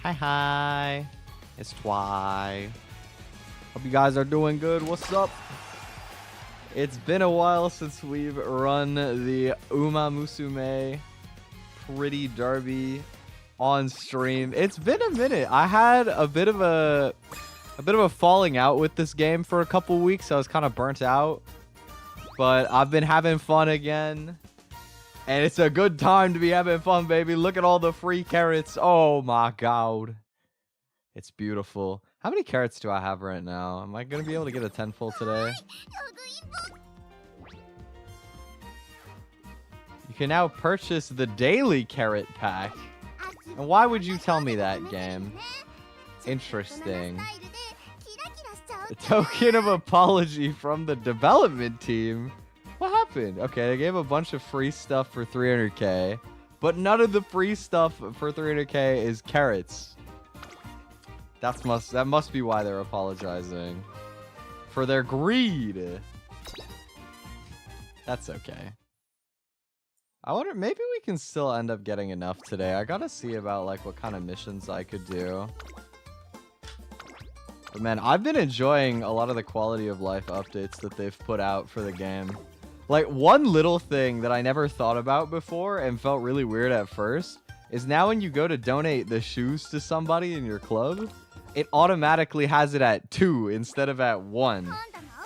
Hi. It's Twi. Hope you guys are doing good. What's up? It's been a while since we've run the Umamusume Pretty Derby on stream. It's been a minute. I had a bit of a falling out with this game for a couple weeks. I was kind of burnt out, but I've been having fun again. And it's a good time to be having fun, baby. Look at all the free carrots. Oh my god. It's beautiful. How many carrots do I have right now? Am I going to be able to get a 10 full today? You can now purchase the daily carrot pack. And why would you tell me that, game? Interesting. A token of apology from the development team. What happened? Okay, they gave a bunch of free stuff for 300k, but none of the free stuff for 300k is carrots. That must be why they're apologizing for their greed. That's okay. I wonder, maybe we can still end up getting enough today. I gotta see about like what kind of missions I could do. But man, I've been enjoying a lot of the quality of life updates that they've put out for the game. Like, one little thing that I never thought about before and felt really weird at first is now when you go to donate the shoes to somebody in your club, it automatically has it at 2 instead of at 1.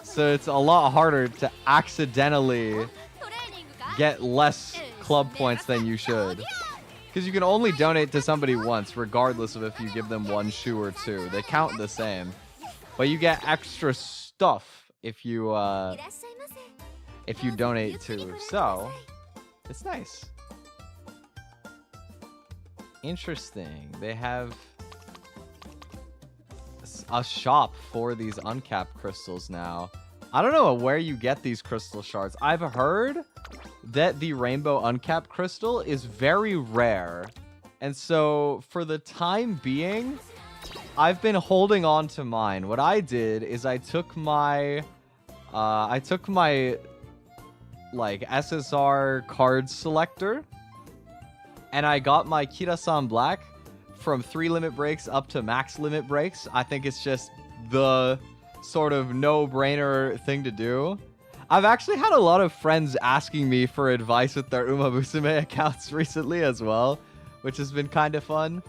So it's a lot harder to accidentally get less club points than you should. Because you can only donate to somebody once, regardless of if you give them 1 shoe or 2. They count the same. But you get extra stuff if you donate to. So, it's nice. Interesting. They have a shop for these uncapped crystals now. I don't know where you get these crystal shards. I've heard that the rainbow uncapped crystal is very rare. And so, for the time being, I've been holding on to mine. What I did is I took my like SSR card selector, and I got my Kira-san Black from 3 limit breaks up to max limit breaks. I think it's just the sort of no-brainer thing to do. I've actually had a lot of friends asking me for advice with their Umamusume accounts recently as well, which has been kind of fun.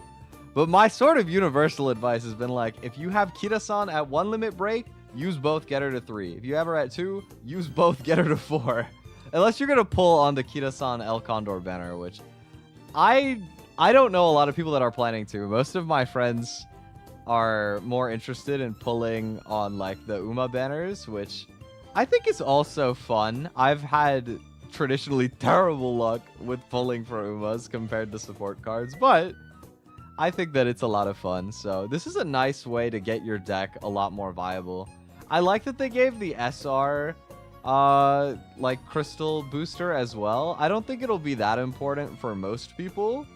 But my sort of universal advice has been like, if you have Kira-san at 1 limit break, use both, get her to 3. If you have her at 2, use both, get her to 4. Unless you're going to pull on the Kira-san El Condor banner, which I don't know a lot of people that are planning to. Most of my friends are more interested in pulling on like the Uma banners, which I think is also fun. I've had traditionally terrible luck with pulling for Umas compared to support cards, but I think that it's a lot of fun. So this is a nice way to get your deck a lot more viable. I like that they gave the SR like crystal booster as well. I don't think it'll be that important for most people.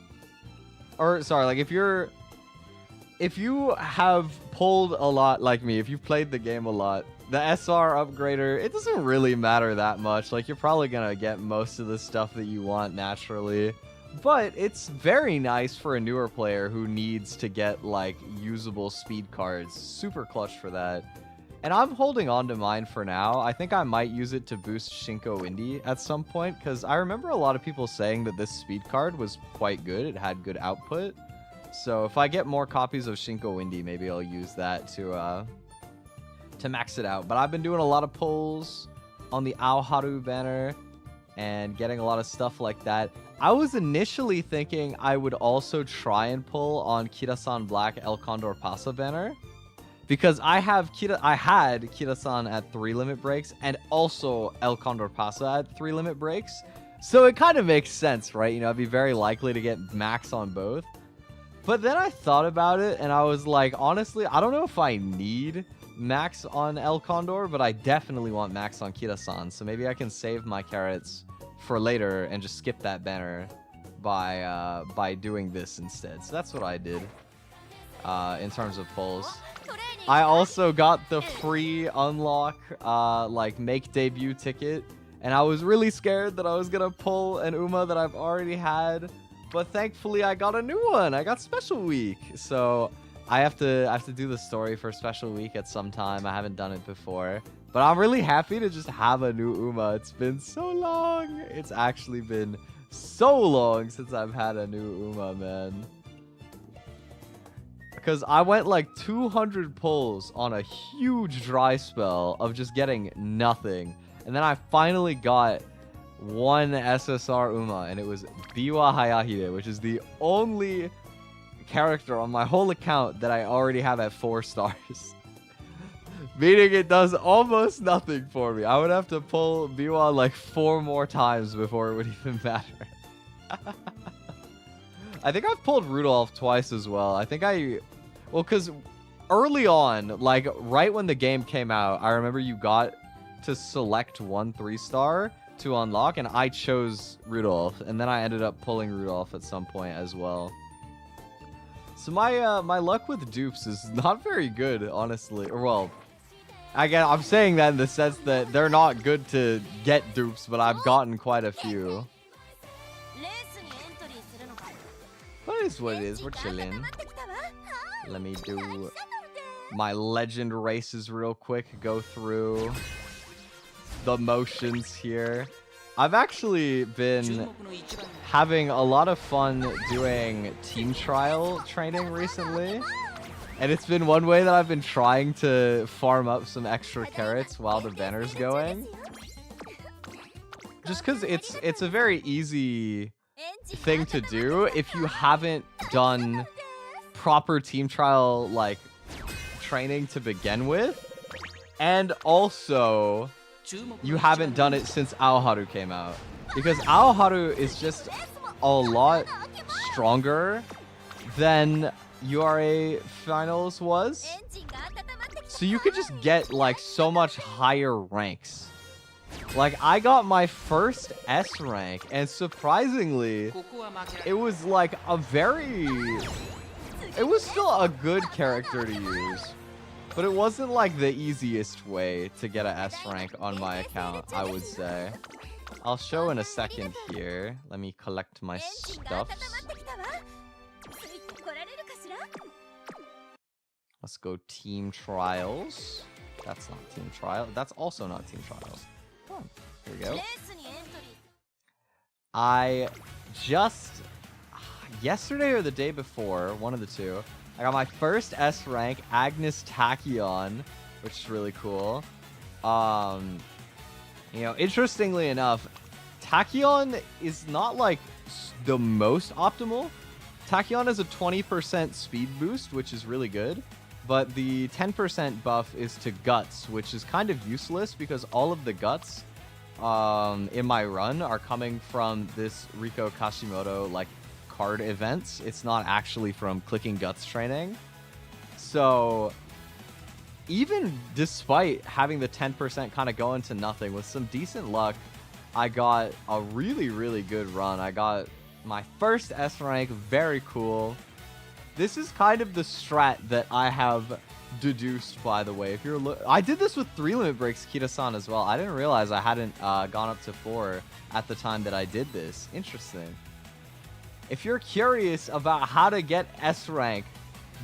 Or sorry, like if you have pulled a lot like me, if you've played the game a lot, the SR upgrader, it doesn't really matter that much. Like, you're probably gonna get most of the stuff that you want naturally. But it's very nice for a newer player who needs to get like usable speed cards. Super clutch for that. And I'm holding on to mine for now. I think I might use it to boost Shinko Indy at some point, because I remember a lot of people saying that this speed card was quite good. It had good output. So if I get more copies of Shinko Indy, maybe I'll use that to max it out. But I've been doing a lot of pulls on the AOHARU banner and getting a lot of stuff like that. I was initially thinking I would also try and pull on Kira-san Black El Condor Pasa banner, because I had Kira-san at 3 limit breaks and also El Condor Pasa at 3 limit breaks. So it kind of makes sense, right? You know, I'd be very likely to get max on both. But then I thought about it and I was like, honestly, I don't know if I need max on El Condor, but I definitely want max on Kira-san. So maybe I can save my carrots for later and just skip that banner by doing this instead. So that's what I did in terms of pulls. I also got the free unlock like make debut ticket, and I was really scared that I was gonna pull an Uma that I've already had, But thankfully, I got a new one. I got Special Week. So I have to do the story for Special Week at some time. I haven't done it before. But I'm really happy to just have a new Uma. It's been so long. It's actually been so long since I've had a new Uma, man. Because I went like 200 pulls on a huge dry spell of just getting nothing. And then I finally got one SSR Uma, and it was Biwa Hayahide, which is the only character on my whole account that I already have at 4 stars. Meaning it does almost nothing for me. I would have to pull Biwa like 4 more times before it would even matter. I think I've pulled Rudolph twice as well. I think well, because early on, like right when the game came out, I remember you got to select 1 3-star to unlock, and I chose Rudolph, and then I ended up pulling Rudolph at some point as well. So my luck with dupes is not very good, honestly. Or well, again, I'm saying that in the sense that they're not good to get dupes, but I've gotten quite a few. But it is what it is. We're chilling. Let me do my legend races real quick. Go through the motions here. I've actually been having a lot of fun doing team trial training recently. And it's been one way that I've been trying to farm up some extra carrots while the banner's going. Just because it's a very easy thing to do if you haven't done proper team trial like training to begin with, and also you haven't done it since AOHARU came out, because AOHARU is just a lot stronger than URA Finals was, so you could just get like so much higher ranks. Like I got my first S rank, and surprisingly it was like it was still a good character to use, but it wasn't like the easiest way to get an S rank on my account, I would say. I'll show in a second here. Let me collect my stuffs. Let's go team trials. That's not team trial. That's also not team trials. Oh, here we go. I just yesterday or the day before, one of the two, I got my first S rank, Agnes Tachyon, which is really cool. You know, interestingly enough, Tachyon is not like the most optimal. Tachyon is a 20% speed boost, which is really good, but the 10% buff is to guts, which is kind of useless because all of the guts in my run are coming from this Riko Kashimoto like card events. It's not actually from clicking guts training. So even despite having the 10% kind of go into nothing, with some decent luck, I got a really, really good run. I got my first S rank. Very cool. This is kind of the strat that I have deduced, by the way. If you're I did this with 3 limit breaks Kira-san as well. I didn't realize I hadn't gone up to 4 at the time that I did this. Interesting. If you're curious about how to get S rank,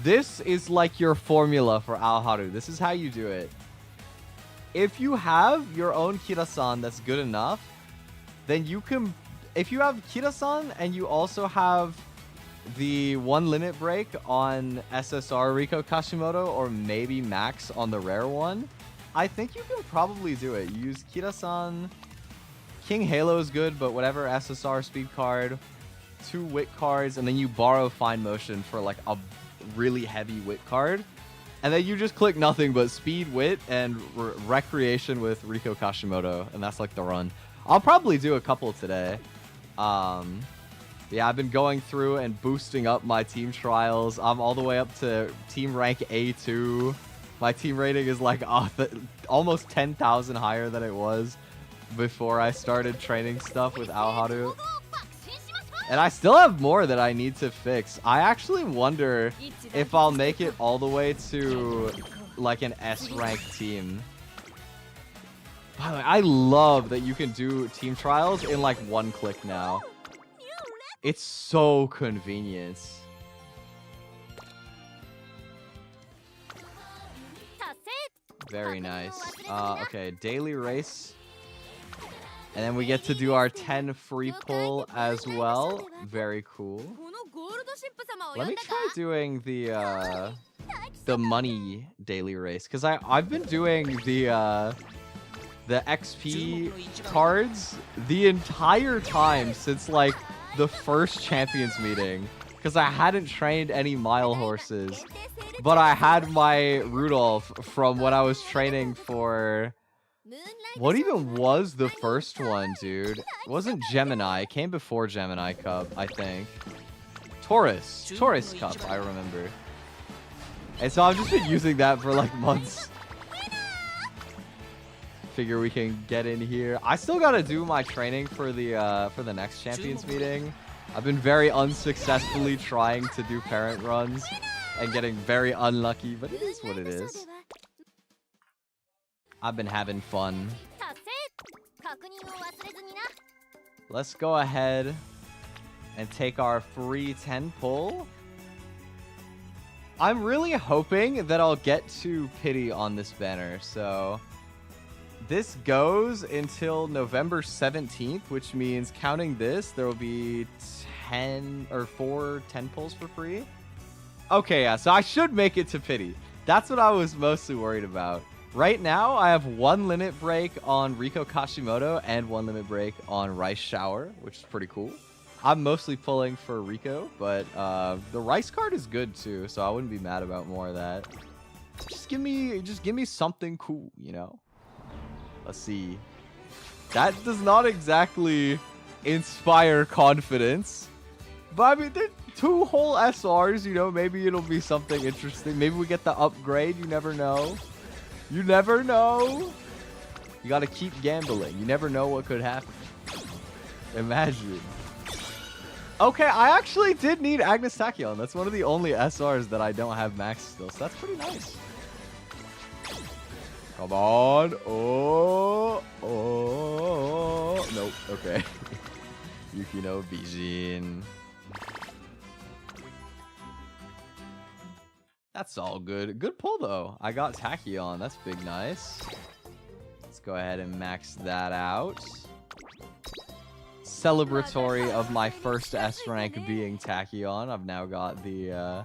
this is like your formula for AOHARU. This is how you do it. If you have your own Kira-san that's good enough, then you can... If you have Kira-san and you also have the 1 limit break on SSR Riko Kashimoto, or maybe Max on the rare one, I think you can probably do it. You use Kira-san. King Halo is good, but whatever SSR speed card, 2 wit cards, and then you borrow Fine Motion for like a really heavy wit card, and then you just click nothing but speed, wit, and recreation with Riko Kashimoto, and that's like the run. I'll probably do a couple today. Yeah, I've been going through and boosting up my team trials. I'm all the way up to team rank A2. My team rating is like almost 10,000 higher than it was before I started training stuff with AOHARU. And I still have more that I need to fix. I actually wonder if I'll make it all the way to like an S rank team. By the way, I love that you can do team trials in like 1 click now. It's so convenient. Very nice. Okay, daily race. And then we get to do our 10 free pull as well. Very cool. Let me try doing the money daily race, because I've been doing the XP cards the entire time since like the first champions meeting, because I hadn't trained any mile horses, but I had my Rudolph from when I was training for what even was the first one, dude? It wasn't Gemini. It came before Gemini Cup, I think. Taurus Cup, I remember. And so I've just been using that for like months. Figure we can get in here. I still gotta do my training for the next champions meeting. I've been very unsuccessfully trying to do parent runs and getting very unlucky, but it is what it is. I've been having fun. Let's go ahead and take our free 10 pull. I'm really hoping that I'll get to pity on this banner. So this goes until November 17th, which means counting this, there will be 4 10 pulls for free. Okay, yeah, so I should make it to pity. That's what I was mostly worried about. Right now, I have 1 limit break on Riko Kashimoto and 1 limit break on Rice Shower, which is pretty cool. I'm mostly pulling for Riko, but the Rice card is good too, so I wouldn't be mad about more of that. Just give me something cool, you know? Let's see. That does not exactly inspire confidence, but I mean, they're 2 whole SRs, you know, maybe it'll be something interesting. Maybe we get the upgrade, you never know. You never know. You gotta keep gambling. You never know what could happen. Imagine. Okay, I actually did need Agnes Tachyon. That's one of the only SRs that I don't have max still, so that's pretty nice. Come on. Oh. Nope. Okay. Yukino Bijin. That's all good. Good pull, though. I got Tachyon. That's big nice. Let's go ahead and max that out. Celebratory of my first S rank being Tachyon. I've now got the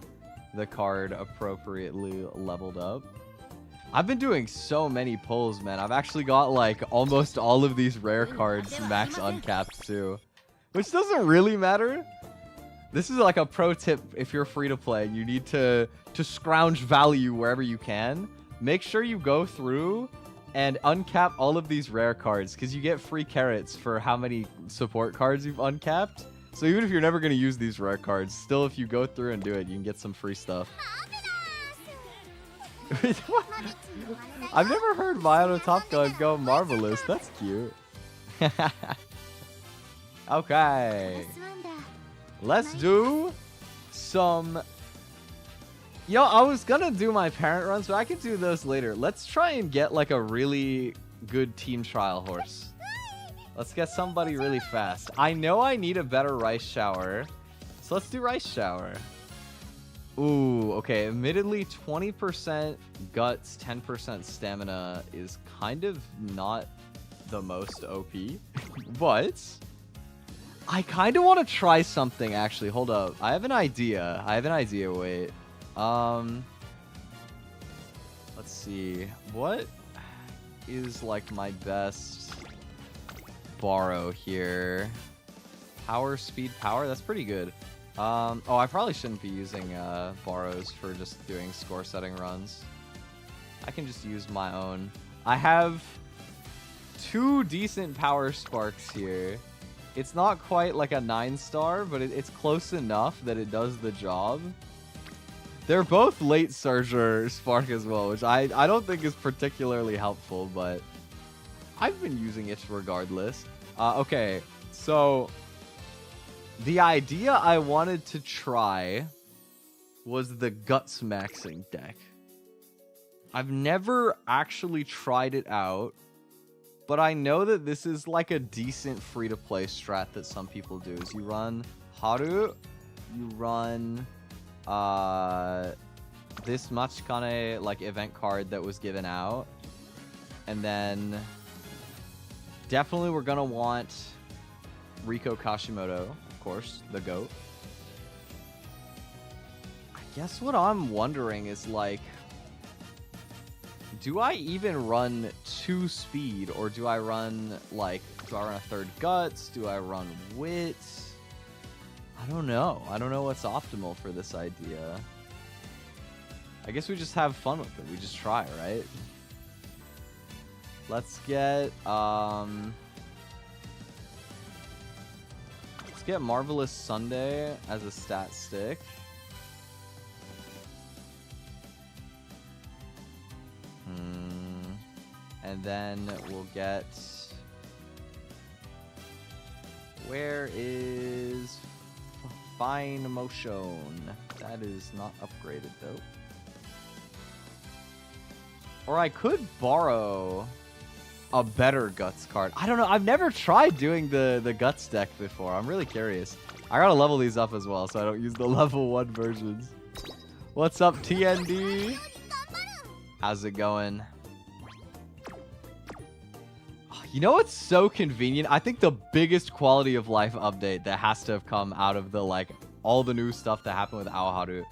card appropriately leveled up. I've been doing so many pulls, man. I've actually got like almost all of these rare cards max uncapped too, which doesn't really matter. This is like a pro tip if you're free to play. You need to scrounge value wherever you can. Make sure you go through and uncap all of these rare cards, because you get free carrots for how many support cards you've uncapped. So even if you're never going to use these rare cards, still if you go through and do it, you can get some free stuff. I've never heard Mayono Top Gun go marvelous. That's cute. Okay. Let's do some... Yo, I was gonna do my parent runs, but I could do those later. Let's try and get like a really good team trial horse. Let's get somebody really fast. I know I need a better Rice Shower, so let's do Rice Shower. Ooh, okay. Admittedly, 20% guts, 10% stamina is kind of not the most OP, but I kind of want to try something, actually. Hold up. I have an idea. Wait. Let's see. What is like my best borrow here? Power, speed, power. That's pretty good. Oh, I probably shouldn't be using borrows for just doing score setting runs. I can just use my own. I have 2 decent power sparks here. It's not quite like a 9-star, but it's close enough that it does the job. They're both late Surger Spark as well, which I don't think is particularly helpful, but I've been using it regardless. Okay, so the idea I wanted to try was the Guts maxing deck. I've never actually tried it out, but I know that this is like a decent free-to-play strat that some people do. Is you run AOHARU, you run this Machikane like event card that was given out. And then definitely we're gonna want Riko Kashimoto, of course, the GOAT. I guess what I'm wondering is like, do I even run 2 speed, or do I run like, do I run a 3rd guts? Do I run wits? I don't know. I don't know what's optimal for this idea. I guess we just have fun with it. We just try, right? Let's get Marvelous Sunday as a stat stick. And then we'll get... Where is Fine Motion? That is not upgraded, though. Or I could borrow a better Guts card. I don't know. I've never tried doing the Guts deck before. I'm really curious. I gotta level these up as well, so I don't use the level 1 versions. What's up, TND? How's it going? You know what's so convenient? I think the biggest quality of life update that has to have come out of the, like, all the new stuff that happened with AOHARU.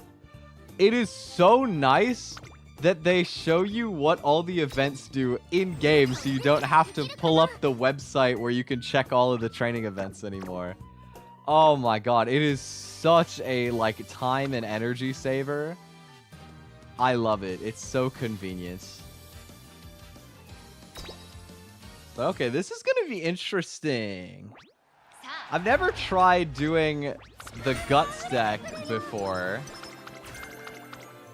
It is so nice that they show you what all the events do in-game, so you don't have to pull up the website where you can check all of the training events anymore. Oh my god, it is such a, like, time and energy saver. I love it. It's so convenient. But okay, this is gonna be interesting. I've never tried doing the Guts deck before.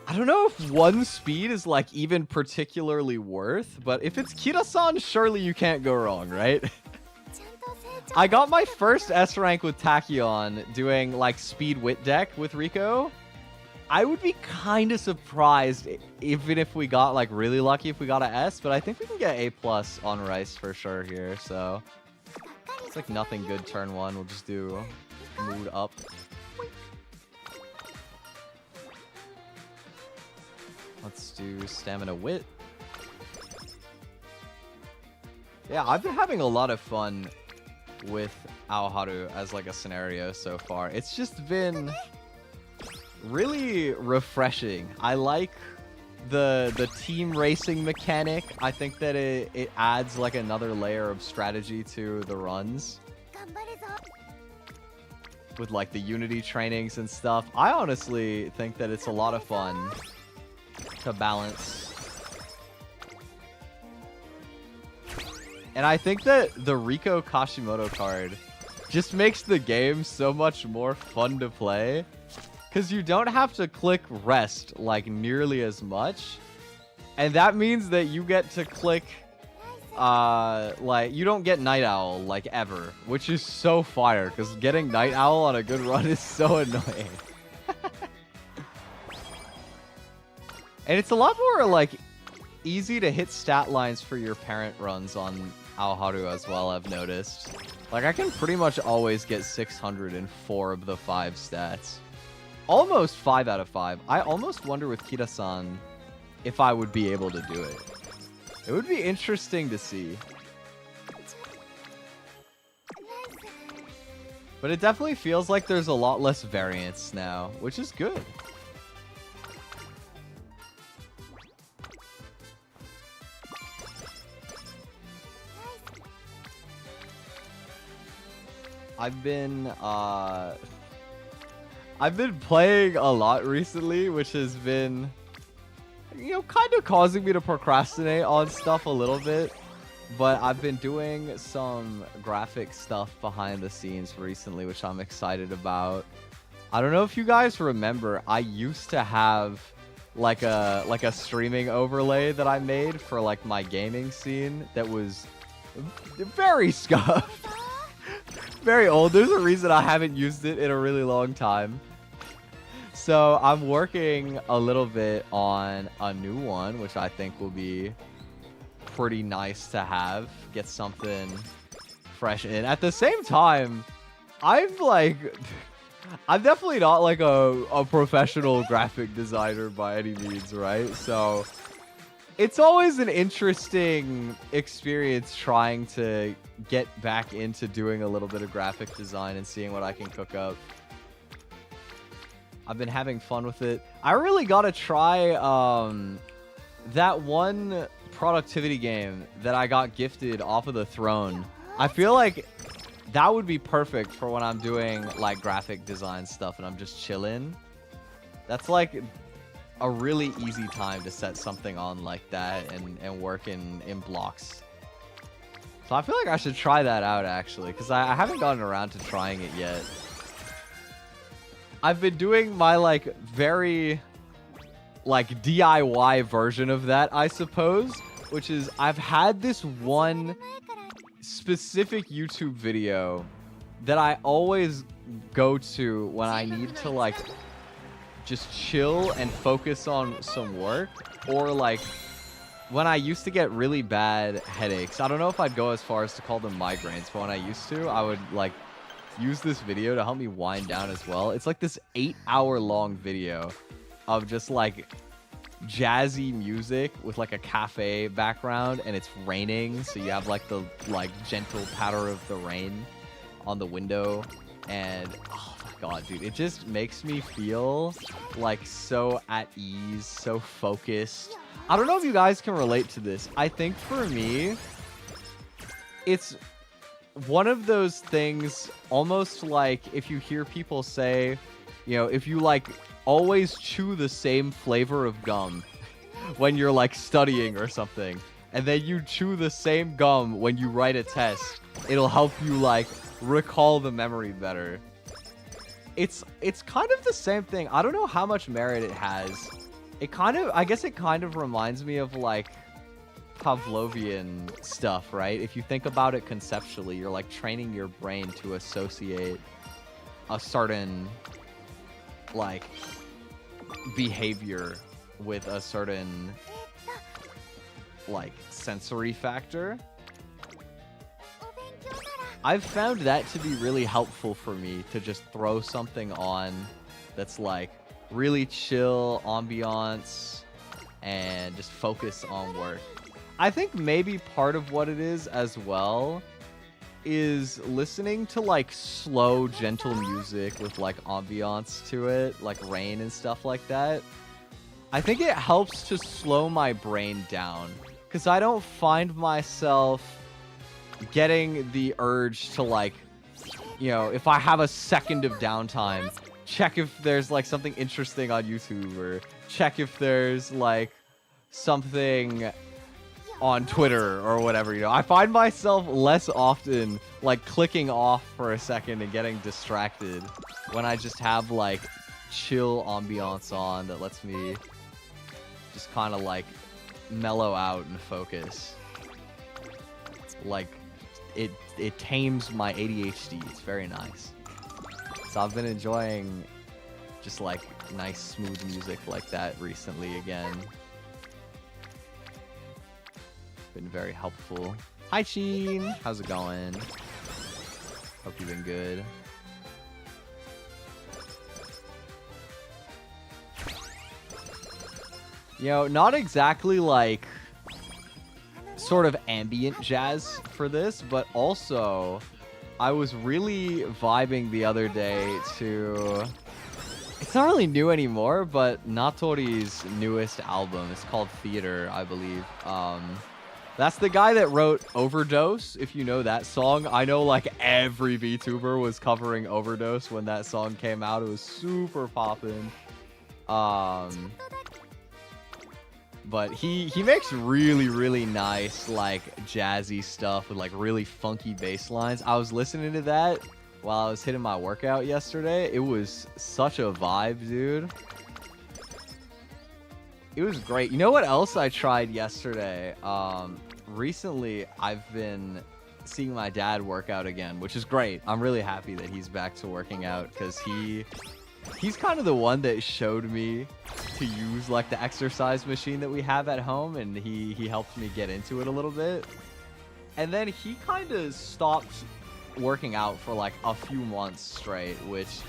I don't know if 1 speed is, like, even particularly worth, but if it's Kira-san, surely you can't go wrong, right? I got my first S rank with Tachyon doing, like, speed wit deck with Riko. I would be kind of surprised even if we got, like, really lucky if we got an S, but I think we can get A+ on Rice for sure here, so... It's like nothing good turn 1. We'll just do mood up. Let's do Stamina Wit. Yeah, I've been having a lot of fun with AOHARU as, like, a scenario so far. It's just been really refreshing. I like the team racing mechanic. I think that it adds, like, another layer of strategy to the runs. With, like, the Unity trainings and stuff. I honestly think that it's a lot of fun to balance. And I think that the Riko Kashimoto card just makes the game so much more fun to play. Because you don't have to click rest, like, nearly as much. And that means that you get to click, like, you don't get Night Owl, like, ever. Which is so fire, because getting Night Owl on a good run is so annoying. And it's a lot more, like, easy to hit stat lines for your parent runs on AOHARU as well, I've noticed. Like, I can pretty much always get 600 in 4 of the 5 stats. Almost 5 out of 5. I almost wonder with Kira-san if I would be able to do it. It would be interesting to see. But it definitely feels like there's a lot less variance now, which is good. I've been playing a lot recently, which has been, you know, kind of causing me to procrastinate on stuff a little bit. But I've been doing some graphic stuff behind the scenes recently, which I'm excited about. I don't know if you guys remember, I used to have like a streaming overlay that I made for, like, my gaming scene that was very scuffed. Very old. There's a reason I haven't used it in a really long time. So I'm working a little bit on a new one, which I think will be pretty nice to have. Get something fresh in. At the same time, I'm, like, I'm definitely not like a professional graphic designer by any means, right? So it's always an interesting experience trying to get back into doing a little bit of graphic design and seeing what I can cook up. I've been having fun with it. I really gotta try that one productivity game that I got gifted off of the throne. I feel like that would be perfect for when I'm doing like graphic design stuff and I'm just chilling. That's like a really easy time to set something on like that and work in blocks. So I feel like I should try that out actually, because I haven't gotten around to trying it yet. I've been doing my like very like DIY version of that, I suppose, which is I've had this one specific YouTube video that I always go to when I need to like just chill and focus on some work, or like when I used to get really bad headaches. I don't know if I'd go as far as to call them migraines, but when I used to, I would like use this video to help me wind down as well. It's like this 8-hour long video of just like jazzy music with like a cafe background, and it's raining, so you have like the like gentle patter of the rain on the window, and oh my god, dude, it just makes me feel like so at ease, so focused. I don't know if you guys can relate to this. I think for me, it's one of those things almost like if you hear people say, you know, if you like always chew the same flavor of gum when you're like studying or something, and then you chew the same gum when you write a test, it'll help you like recall the memory better. It's kind of the same thing. I don't know how much merit it has. It kind of, I guess it kind of reminds me of like Pavlovian stuff, right? If you think about it conceptually, you're like training your brain to associate a certain like behavior with a certain like sensory factor. I've found that to be really helpful for me to just throw something on that's like really chill ambiance and just focus on work. I think maybe part of what it is as well is listening to like slow, gentle music with like ambiance to it, like rain and stuff like that. I think it helps to slow my brain down, because I don't find myself getting the urge to like, you know, if I have a second of downtime, check if there's like something interesting on YouTube, or check if there's like something on Twitter or whatever, you know. I find myself less often like clicking off for a second and getting distracted when I just have like chill ambiance on that lets me just kind of like mellow out and focus. Like it tames my ADHD. It's very nice. So I've been enjoying just like nice smooth music like that recently again. Been very helpful. Hi Sheen, how's it going? Hope you've been good. You know, not exactly like sort of ambient jazz for this, but also I was really vibing the other day to, it's not really new anymore, but Natori's newest album. It's called Theater, I believe. That's the guy that wrote Overdose, if you know that song. I know like every VTuber was covering Overdose when that song came out. It was super poppin'. But he makes really, really nice like jazzy stuff with like really funky bass lines. I was listening to that while I was hitting my workout yesterday. It was such a vibe, dude. It was great. You know what else I tried yesterday? Recently, I've been seeing my dad work out again, which is great. I'm really happy that he's back to working out, because he's kind of the one that showed me to use like the exercise machine that we have at home, and he helped me get into it a little bit. And then he kind of stopped working out for like a few months straight, which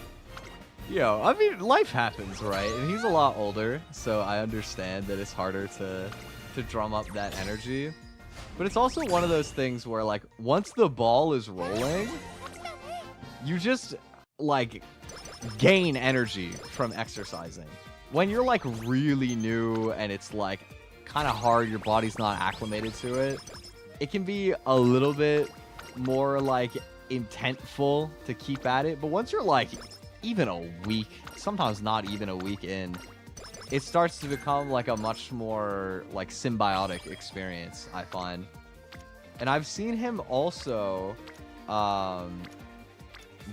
I mean, life happens, right? And he's a lot older, so I understand that it's harder to drum up that energy. But it's also one of those things where, like, once the ball is rolling, you just, like, gain energy from exercising. When you're, like, really new and it's, like, kind of hard, your body's not acclimated to it, it can be a little bit more, like, intentful to keep at it. But once you're, like, even a week, sometimes not even a week in, it starts to become like a much more like symbiotic experience, I find. And I've seen him also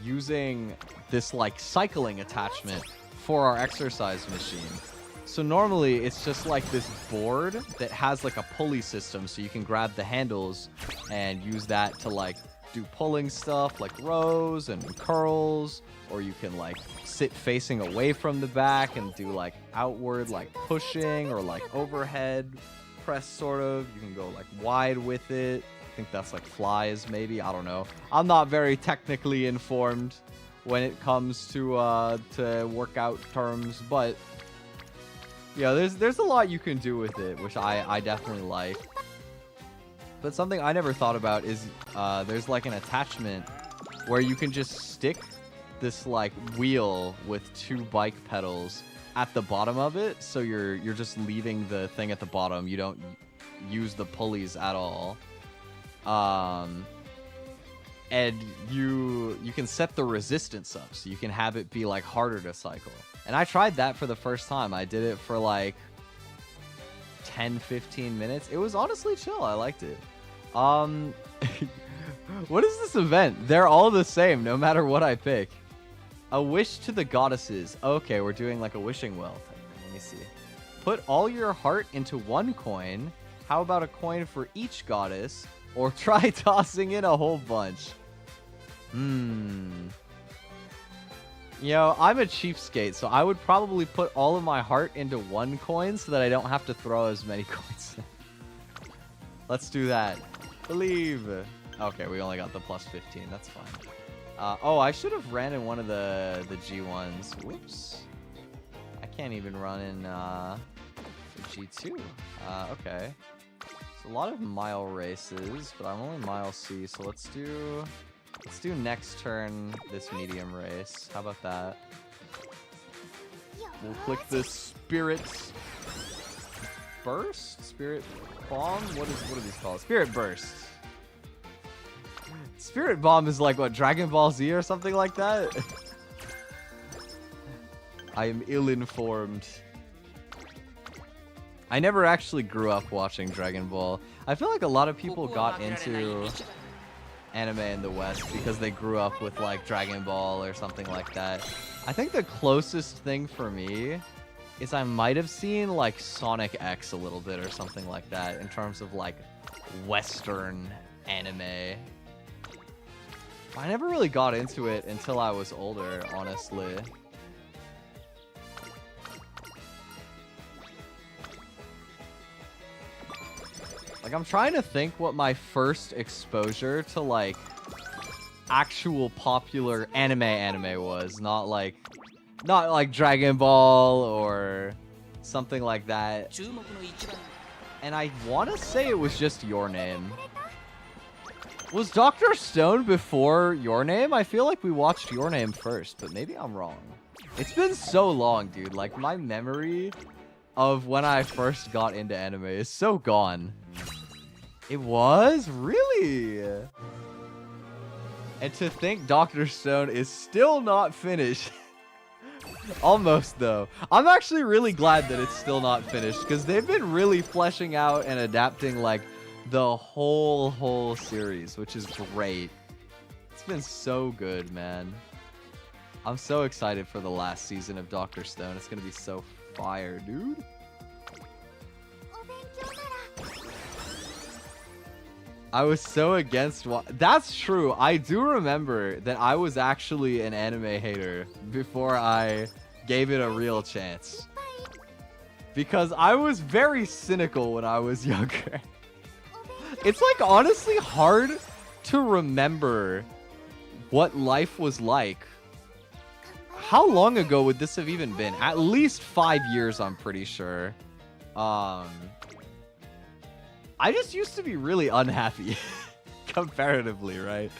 using this like cycling attachment for our exercise machine. So normally it's just like this board that has like a pulley system, so you can grab the handles and use that to like do pulling stuff like rows and curls, or you can like sit facing away from the back and do like outward like pushing or like overhead press sort of. You can go like wide with it. I think that's like flies maybe. I don't know. I'm not very technically informed when it comes to workout terms, but yeah, there's a lot you can do with it, which I definitely like. But something I never thought about is there's like an attachment where you can just stick this like wheel with 2 bike pedals at the bottom of it, so you're just leaving the thing at the bottom. You don't use the pulleys at all. And you can set the resistance up, so you can have it be like harder to cycle. And I tried that for the first time. I did it for like 10-15 minutes. It was honestly chill. I liked it. What is this event? They're all the same no matter what I pick. A wish to the goddesses. Okay, we're doing like a wishing well thing. Let me see. Put all your heart into 1 coin. How about a coin for each goddess? Or try tossing in a whole bunch. I'm a cheapskate, so I would probably put all of my heart into 1 coin so that I don't have to throw as many coins in. Let's do that. Believe. Okay, we only got the plus 15. That's fine. Oh, I should have ran in one of the G1s. Whoops. I can't even run in the G2. Okay. It's a lot of mile races, but I'm only mile C, so let's do next turn this medium race. How about that? We'll click this Spirit Burst? Spirit Bomb? What are these called? Spirit Burst. Spirit Bomb is like, what, Dragon Ball Z or something like that? I am ill-informed. I never actually grew up watching Dragon Ball. I feel like a lot of people got into anime in the West because they grew up with like Dragon Ball or something like that. I think the closest thing for me is I might have seen like Sonic X a little bit or something like that in terms of like Western anime. I never really got into it until I was older, honestly. Like, I'm trying to think what my first exposure to, like, actual popular anime was. Not like Dragon Ball or something like that. And I want to say it was just Your Name. Was Dr. Stone before Your Name? I feel like we watched Your Name first, but maybe I'm wrong. It's been so long, dude. Like, my memory of when I first got into anime is so gone. It was? Really? And to think Dr. Stone is still not finished. Almost, though. I'm actually really glad that it's still not finished, because they've been really fleshing out and adapting, like, the whole series, which is great. It's been so good, man. I'm so excited for the last season of Dr. Stone. It's gonna be so fire, dude. I was so against that's true. I do remember that I was actually an anime hater before I gave it a real chance. Because I was very cynical when I was younger. It's like honestly hard to remember what life was like how long ago would this have even been? At least 5 years, I'm pretty sure. I just used to be really unhappy comparatively, right?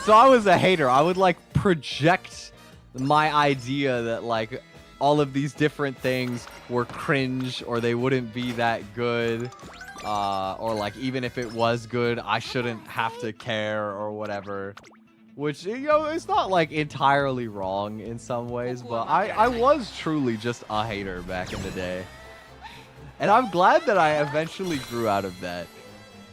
So I was a hater. I would like project my idea that like all of these different things were cringe or they wouldn't be that good. Or like even if it was good, I shouldn't have to care or whatever. Which, you know, it's not like entirely wrong in some ways, but I was truly just a hater back in the day. And I'm glad that I eventually grew out of that.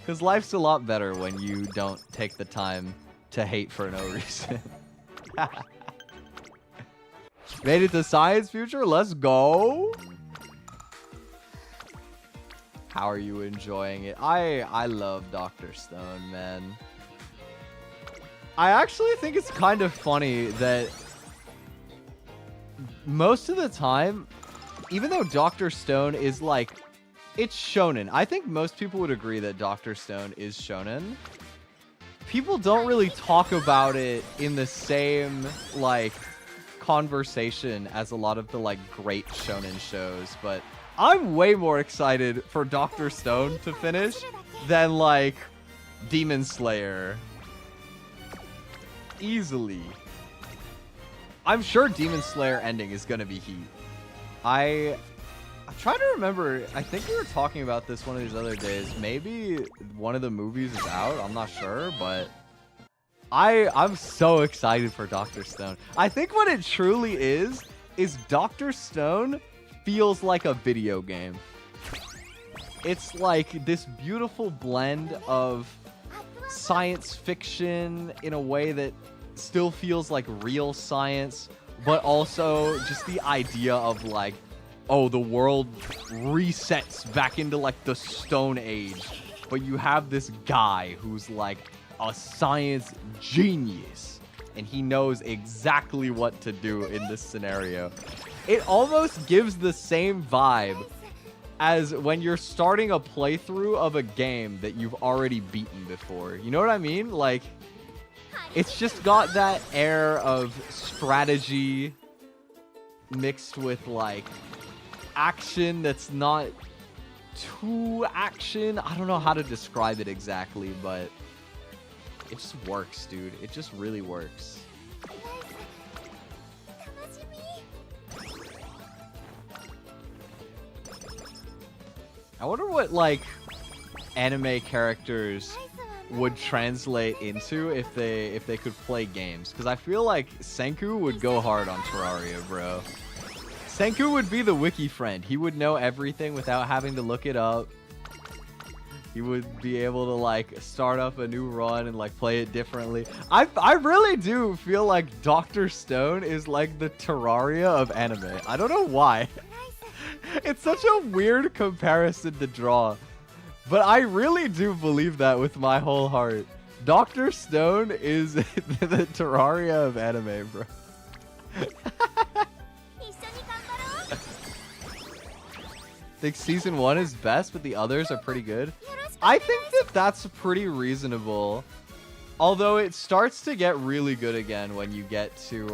Because life's a lot better when you don't take the time to hate for no reason. Made it to science future? Let's go! How are you enjoying it? I love Dr. Stone, man. I actually think it's kind of funny that most of the time, even though Dr. Stone is like, it's shonen. I think most people would agree that Dr. Stone is shonen. People don't really talk about it in the same, like, conversation as a lot of the, like, great shonen shows, but I'm way more excited for Dr. Stone to finish than, like, Demon Slayer. Easily. I'm sure Demon Slayer ending is gonna be heat. I'm trying to remember. I think we were talking about this one of these other days. Maybe one of the movies is out. I'm not sure, but I'm so excited for Dr. Stone. I think what it truly is Dr. Stone feels like a video game. It's like this beautiful blend of science fiction in a way that still feels like real science, but also just the idea of like, oh, the world resets back into like the Stone Age, but you have this guy who's like a science genius and he knows exactly what to do in this scenario. It almost gives the same vibe as when you're starting a playthrough of a game that you've already beaten before. You know what I mean? Like, it's just got that air of strategy mixed with, like, action that's not too action. I don't know how to describe it exactly, but it just works, dude. It just really works. I wonder what, like, anime characters would translate into if they could play games. Because I feel like Senku would go hard on Terraria, bro. Senku would be the wiki friend. He would know everything without having to look it up. He would be able to, like, start up a new run and, like, play it differently. I really do feel like Dr. Stone is, like, the Terraria of anime. I don't know why. It's such a weird comparison to draw. But I really do believe that with my whole heart. Dr. Stone is the Terraria of anime, bro. Think season 1 is best, but the others are pretty good. I think that that's pretty reasonable. Although it starts to get really good again when you get to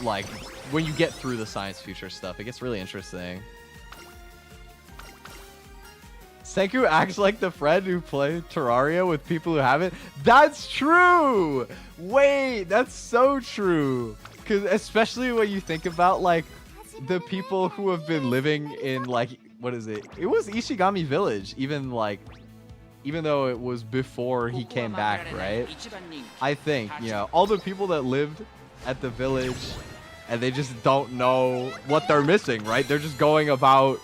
like, when you get through the science future stuff. It gets really interesting. Senku acts like the friend who played Terraria with people who haven't. That's true! Wait, that's so true. Because especially when you think about, like, the people who have been living in, like, what is it? It was Ishigami Village, even, like, even though it was before he came back, right? I think, you know, all the people that lived at the village and they just don't know what they're missing, right? They're just going about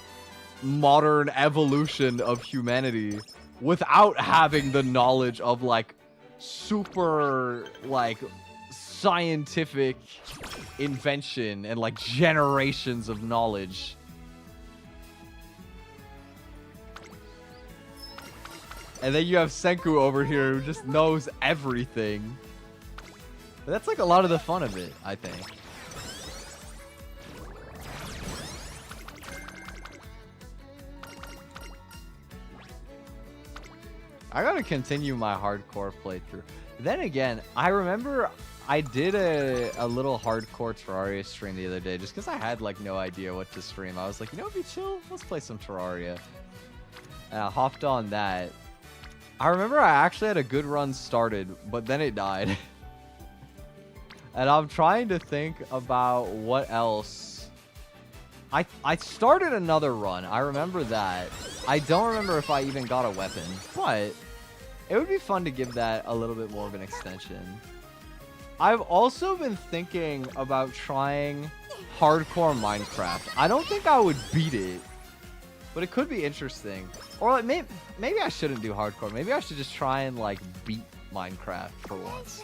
modern evolution of humanity without having the knowledge of, like, super, like, scientific invention and, like, generations of knowledge. And then you have Senku over here who just knows everything. But that's, like, a lot of the fun of it, I think. I gotta continue my hardcore playthrough. Then again, I remember I did a little hardcore Terraria stream the other day just because I had like no idea what to stream. I was like, you know, it'd be chill. Let's play some Terraria. And I hopped on that. I remember I actually had a good run started, but then it died. And I'm trying to think about what else. I started another run. I remember that. I don't remember if I even got a weapon, but it would be fun to give that a little bit more of an extension. I've also been thinking about trying hardcore Minecraft. I don't think I would beat it, but it could be interesting. Or like maybe I shouldn't do hardcore. Maybe I should just try and like beat Minecraft for once.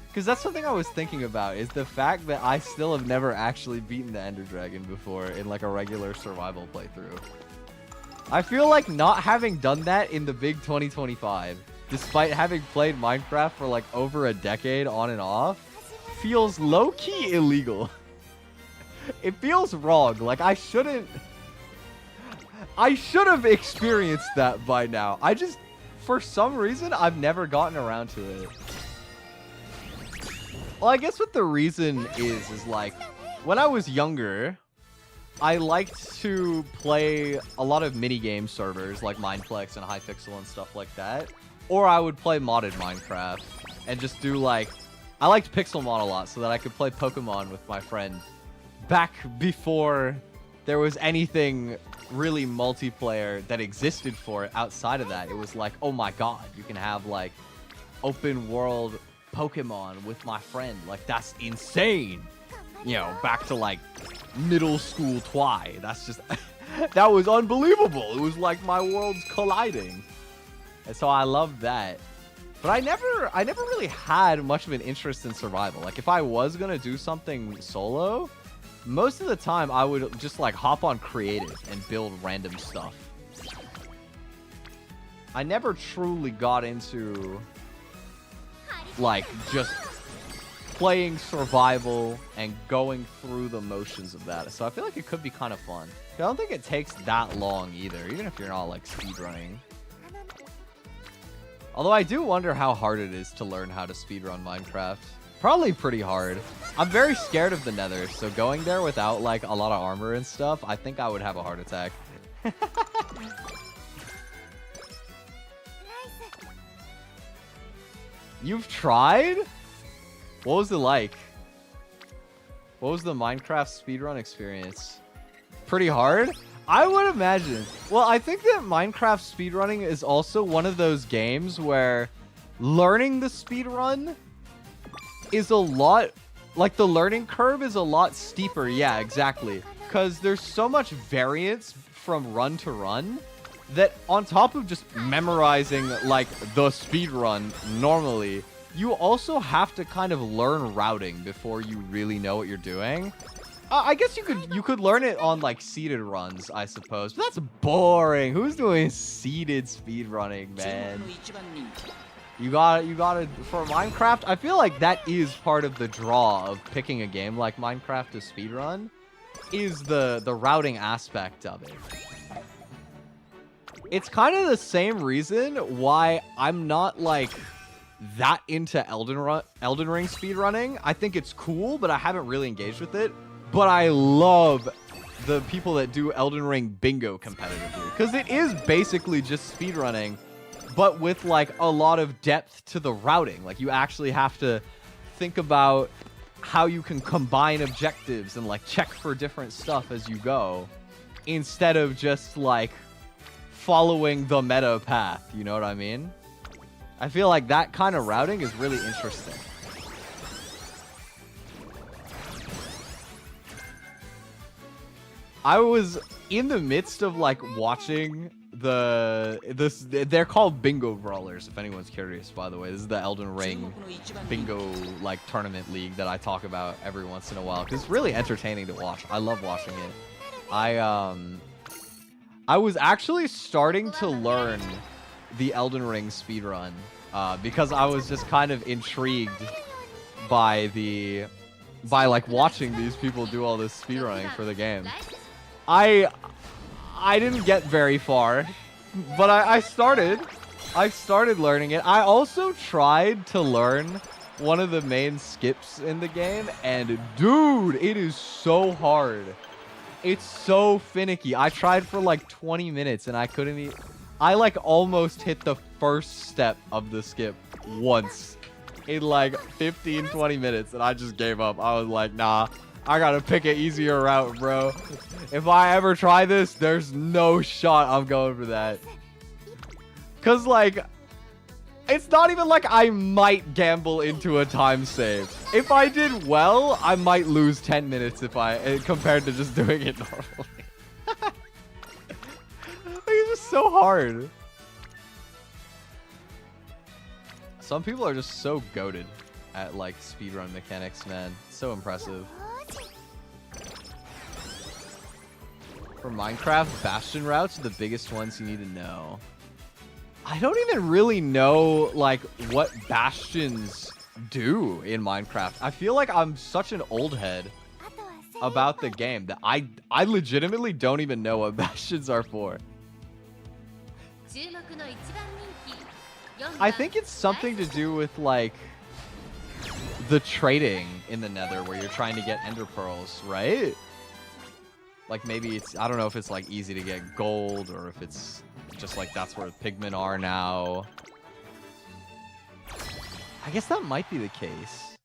Because that's something I was thinking about, is the fact that I still have never actually beaten the Ender Dragon before in like a regular survival playthrough. I feel like not having done that in the big 2025, despite having played Minecraft for like over a decade on and off, feels low-key illegal. It feels wrong. Like I should have experienced that by now. For some reason, I've never gotten around to it. Well, I guess what the reason is like, when I was younger, I liked to play a lot of minigame servers like Mineplex and Hypixel and stuff like that. Or I would play modded Minecraft and just do like... I liked Pixelmon a lot so that I could play Pokemon with my friend back before there was anything really multiplayer that existed for it outside of that. It was like, oh my god, you can have like open world Pokemon with my friend. Like, that's insane. You know, back to like middle school Twi. That's just... that was unbelievable. It was like my worlds colliding. And so I loved that. But I never really had much of an interest in survival. Like, if I was gonna do something solo, most of the time I would just like hop on creative and build random stuff. I never truly got into like just playing survival and going through the motions of that. So I feel like it could be kind of fun. I don't think it takes that long either, even if you're not like speedrunning. Although I do wonder how hard it is to learn how to speedrun Minecraft. Probably pretty hard. I'm very scared of the Nether, so going there without like a lot of armor and stuff, I think I would have a heart attack. You've tried? What was it like? What was the Minecraft speedrun experience? Pretty hard? I would imagine. Well, I think that Minecraft speedrunning is also one of those games where learning the speedrun is a lot... like, the learning curve is a lot steeper. Yeah, exactly. Because there's so much variance from run to run that on top of just memorizing, like, the speedrun normally, you also have to kind of learn routing before you really know what you're doing. I guess you could learn it on like seeded runs, I suppose. But that's boring. Who's doing seeded speedrunning, man? You gotta for Minecraft. I feel like that is part of the draw of picking a game like Minecraft to speedrun, is the routing aspect of it. It's kind of the same reason why I'm not like that into Elden Ring speedrunning. I think it's cool, but I haven't really engaged with it. But I love the people that do Elden Ring bingo competitively, because it is basically just speedrunning, but with like a lot of depth to the routing. Like, you actually have to think about how you can combine objectives and like check for different stuff as you go, instead of just like following the meta path. You know what I mean? I feel like that kind of routing is really interesting. I was in the midst of like watching they're called bingo brawlers, if anyone's curious, by the way. This is the Elden Ring bingo like tournament league that I talk about every once in a while, because it's really entertaining to watch. I love watching it. I was actually starting to learn the Elden Ring speedrun because I was just kind of intrigued by like watching these people do all this speedrunning for the game. I didn't get very far, but I started learning it. I also tried to learn one of the main skips in the game, and dude, it is so hard. It's so finicky. I tried for like 20 minutes and I couldn't even... I like almost hit the first step of the skip once in like 15, 20 minutes, and I just gave up. I was like, nah, I gotta pick an easier route, bro. If I ever try this, there's no shot I'm going for that. Cause like, it's not even like I might gamble into a time save. If I did well, I might lose 10 minutes compared to just doing it normally. It's just so hard. Some people are just so goated at like speedrun mechanics, man. So impressive. For Minecraft, bastion routes are the biggest ones you need to know. I don't even really know like what bastions do in Minecraft. I feel like I'm such an old head about the game that I legitimately don't even know what bastions are for. I think it's something to do with like the trading in the Nether where you're trying to get ender pearls, right? Like maybe it's, I don't know if it's like easy to get gold or if it's just like that's where pigmen are now. I guess that might be the case.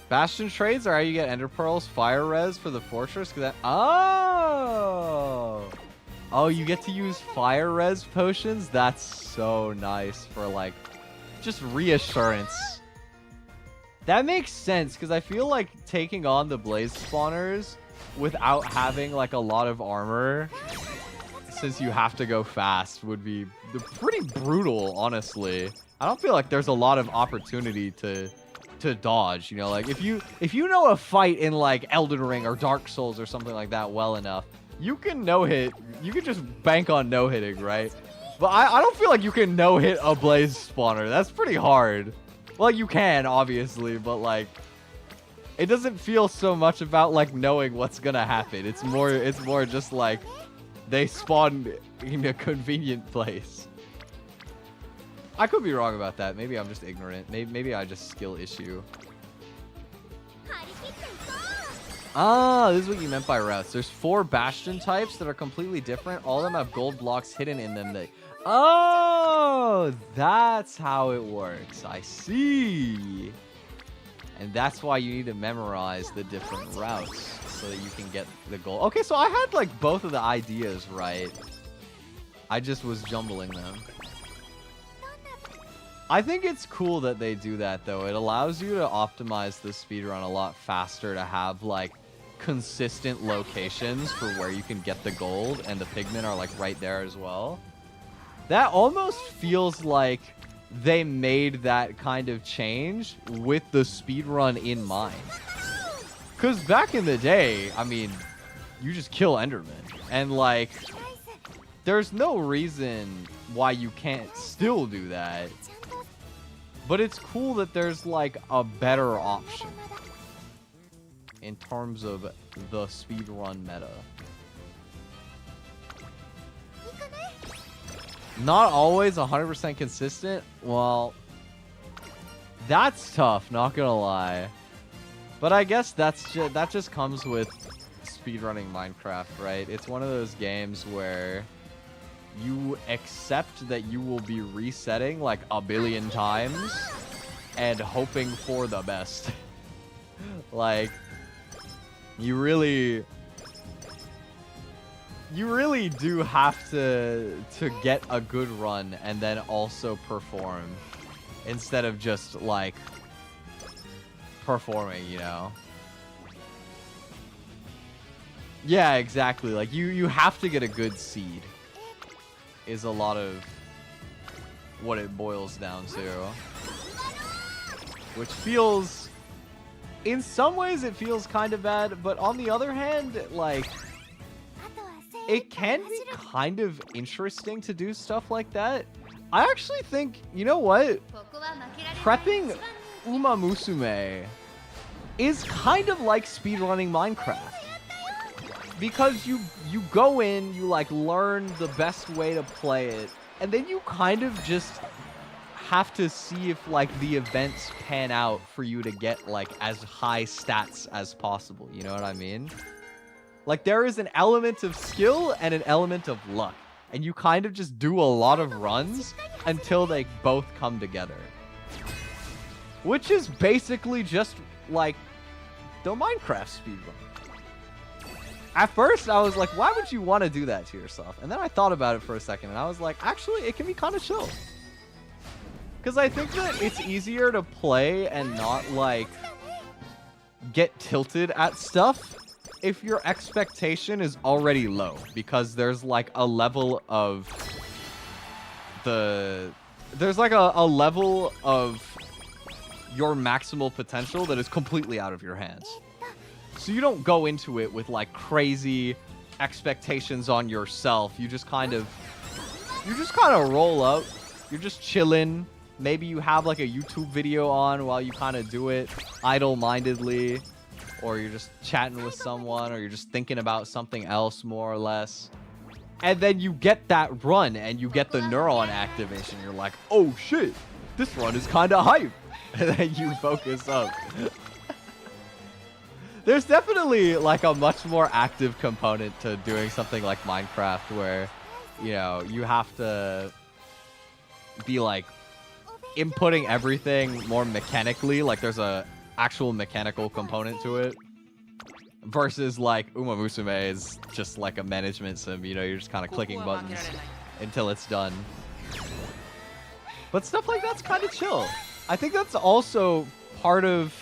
Bastion trades are how you get ender pearls, fire res for the fortress. Oh, you get to use fire res potions? That's so nice for like just reassurance. That makes sense because I feel like taking on the blaze spawners without having like a lot of armor, since you have to go fast, would be pretty brutal, honestly. I don't feel like there's a lot of opportunity to dodge, you know, like if you know a fight in like Elden Ring or Dark Souls or something like that well enough, you can no-hit, you can just bank on no-hitting, right? But I don't feel like you can no-hit a blaze spawner. That's pretty hard. Well, you can, obviously, but like it doesn't feel so much about like knowing what's gonna happen. It's more just like they spawn in a convenient place. I could be wrong about that. Maybe I'm just ignorant. Maybe I just skill issue. Ah, this is what you meant by routes. There's 4 bastion types that are completely different. All of them have gold blocks hidden in them. Oh, that's how it works. I see. And that's why you need to memorize the different routes so that you can get the gold. Okay, so I had like both of the ideas right. I just was jumbling them. I think it's cool that they do that, though. It allows you to optimize the speedrun a lot faster to have, like, consistent locations for where you can get the gold, and the pigmen are, like, right there as well. That almost feels like they made that kind of change with the speedrun in mind. Because back in the day, I mean, you just kill Enderman. And, like, there's no reason why you can't still do that. But it's cool that there's like a better option in terms of the speedrun meta. Not always 100% consistent. Well, that's tough, not gonna lie. But I guess that just comes with speedrunning Minecraft, right? It's one of those games where you accept that you will be resetting like a billion times and hoping for the best. Like, you really do have to get a good run and then also perform instead of just like performing, you know? Yeah, exactly. Like you have to get a good seed. Is a lot of what it boils down to. Which feels, in some ways it feels kind of bad, but on the other hand, like, it can be kind of interesting to do stuff like that. I actually think, you know what? Prepping Umamusume is kind of like speedrunning Minecraft. Because you go in, you like learn the best way to play it, and then you kind of just have to see if like the events pan out for you to get like as high stats as possible. You know what I mean? Like there is an element of skill and an element of luck. And you kind of just do a lot of runs until they both come together. Which is basically just like the Minecraft speedrun. At first, I was like, why would you want to do that to yourself? And then I thought about it for a second, and I was like, actually, it can be kind of chill. Because I think that it's easier to play and not, like, get tilted at stuff if your expectation is already low. Because there's, like, a level of There's, like, a level of your maximal potential that is completely out of your hands. So you don't go into it with like crazy expectations on yourself. You just kind of roll up. You're just chilling. Maybe you have like a YouTube video on while you kind of do it idle-mindedly, or you're just chatting with someone, or you're just thinking about something else more or less. And then you get that run and you get the neuron activation. You're like, oh shit, this run is kind of hype. And then you focus up. There's definitely like a much more active component to doing something like Minecraft where, you know, you have to be like inputting everything more mechanically. Like there's a actual mechanical component to it. Versus like Umamusume is just like a management sim, you know, you're just kind of clicking buttons until it's done. But stuff like that's kind of chill. I think that's also part of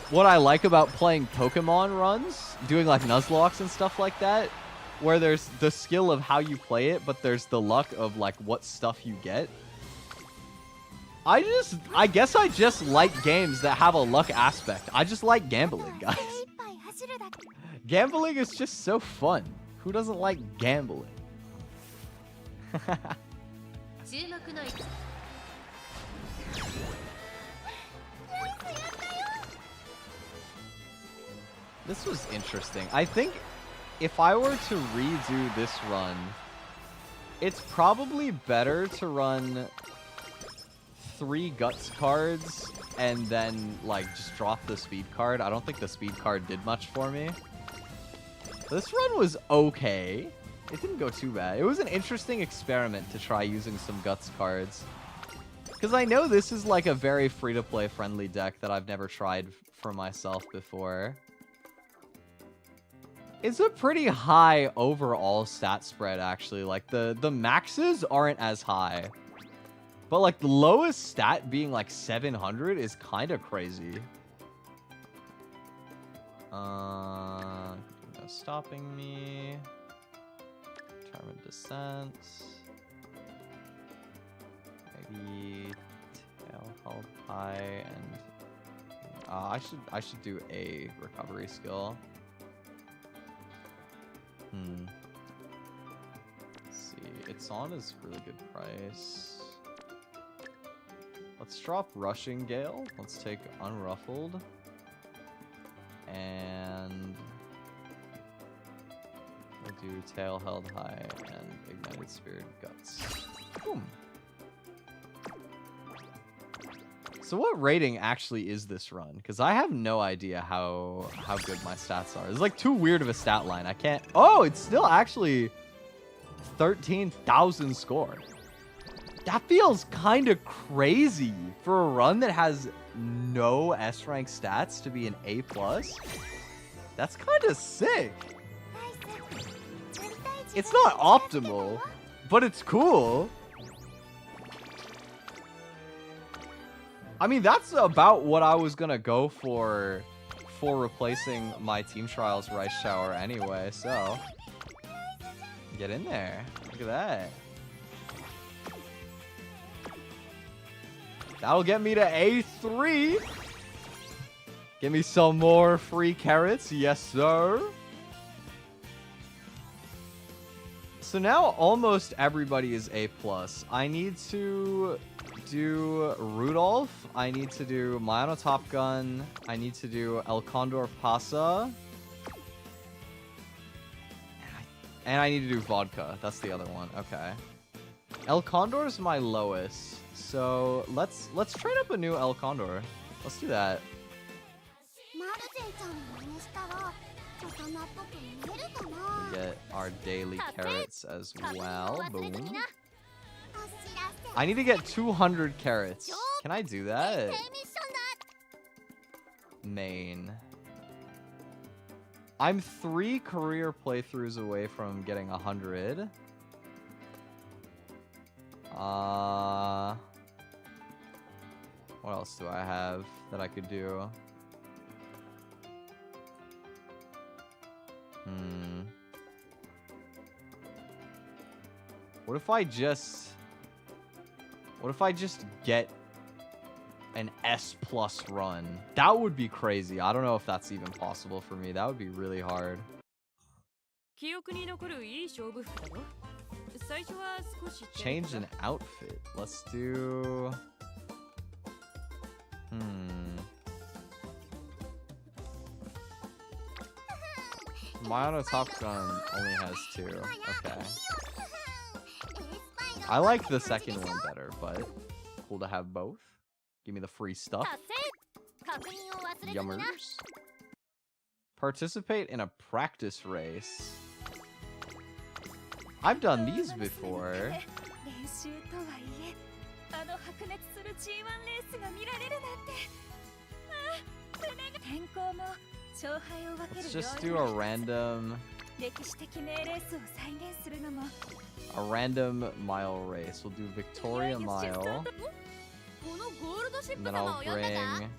what I like about playing Pokemon runs, doing like Nuzlocke and stuff like that, where there's the skill of how you play it, but there's the luck of like what stuff you get. I guess I just like games that have a luck aspect. I just like gambling, guys. Gambling is just so fun. Who doesn't like gambling? This was interesting. I think if I were to redo this run, it's probably better to run 3 guts cards and then like just drop the speed card. I don't think the speed card did much for me. This run was okay. It didn't go too bad. It was an interesting experiment to try using some guts cards. Because I know this is like a very free-to-play friendly deck that I've never tried for myself before. It's a pretty high overall stat spread, actually. Like, the maxes aren't as high. But, like, the lowest stat being, like, 700 is kind of crazy. No stopping me. Determined Descent. Maybe tail held high and... I should do a recovery skill. Let's see. It's on is really good price. Let's drop Rushing Gale. Let's take Unruffled. And we'll do Tail Held High and Ignited Spirit Guts. Boom. So what rating actually is this run? Because I have no idea how good my stats are. It's like too weird of a stat line. I can't... Oh, it's still actually 13,000 score. That feels kind of crazy for a run that has no S-rank stats to be an A+. That's kind of sick. It's not optimal, but it's cool. I mean, that's about what I was gonna go for replacing my Team Trials Rice Shower anyway, so... Get in there. Look at that. That'll get me to A3. Give me some more free carrots. Yes, sir. So now almost everybody is A+. I need to do Rudolph. I need to do Mayano Top Gun. I need to do El Condor Pasa. And I need to do Vodka. That's the other one. Okay. El Condor is my lowest. So let's trade up a new El Condor. Let's do that. We get our daily carrots as well. Boom. I need to get 200 carrots. Can I do that? Main. I'm 3 career playthroughs away from getting 100. What else do I have that I could do? What if I just get an S+ run? That would be crazy. I don't know if that's even possible for me. That would be really hard. Change an outfit. Let's do... Mayano Top Gun only has 2. Okay. I like the second one better, but cool to have both. Give me the free stuff. Yummers. Participate in a practice race. I've done these before. Let's just do a random mile race. We'll do Victoria Mile. And then I'll bring...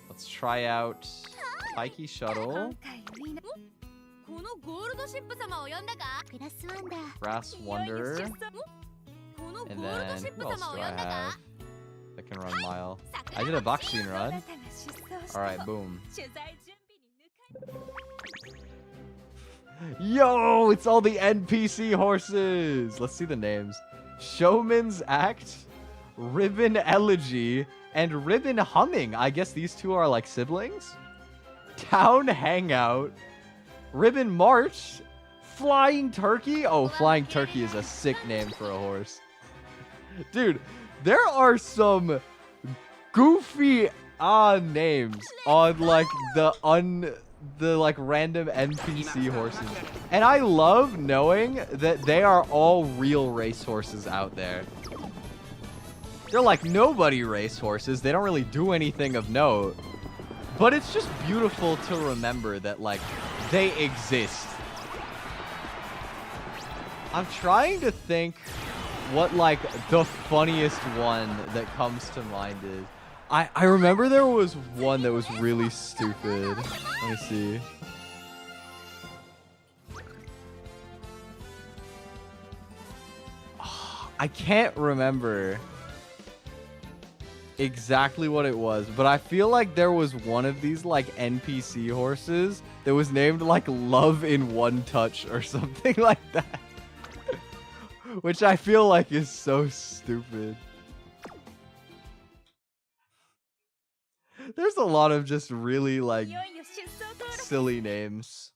Let's try out Taiki Shuttle. Brass Wonder. And then, who else do I have that can run mile? I did a vaccine run. Alright, boom. Yo, it's all the NPC horses. Let's see the names. Showman's Act, Ribbon Elegy, and Ribbon Humming. I guess these two are like siblings. Town Hangout, Ribbon March, Flying Turkey. Oh, Flying Turkey is a sick name for a horse. Dude, there are some goofy names on like the like random NPC horses. And I love knowing that they are all real racehorses out there. They're like nobody racehorses. They don't really do anything of note. But it's just beautiful to remember that like they exist. I'm trying to think what like the funniest one that comes to mind is. I remember there was one that was really stupid. Let me see. Oh, I can't remember exactly what it was, but I feel like there was one of these like NPC horses that was named like Love in One Touch or something like that. Which I feel like is so stupid. There's a lot of just really like silly names.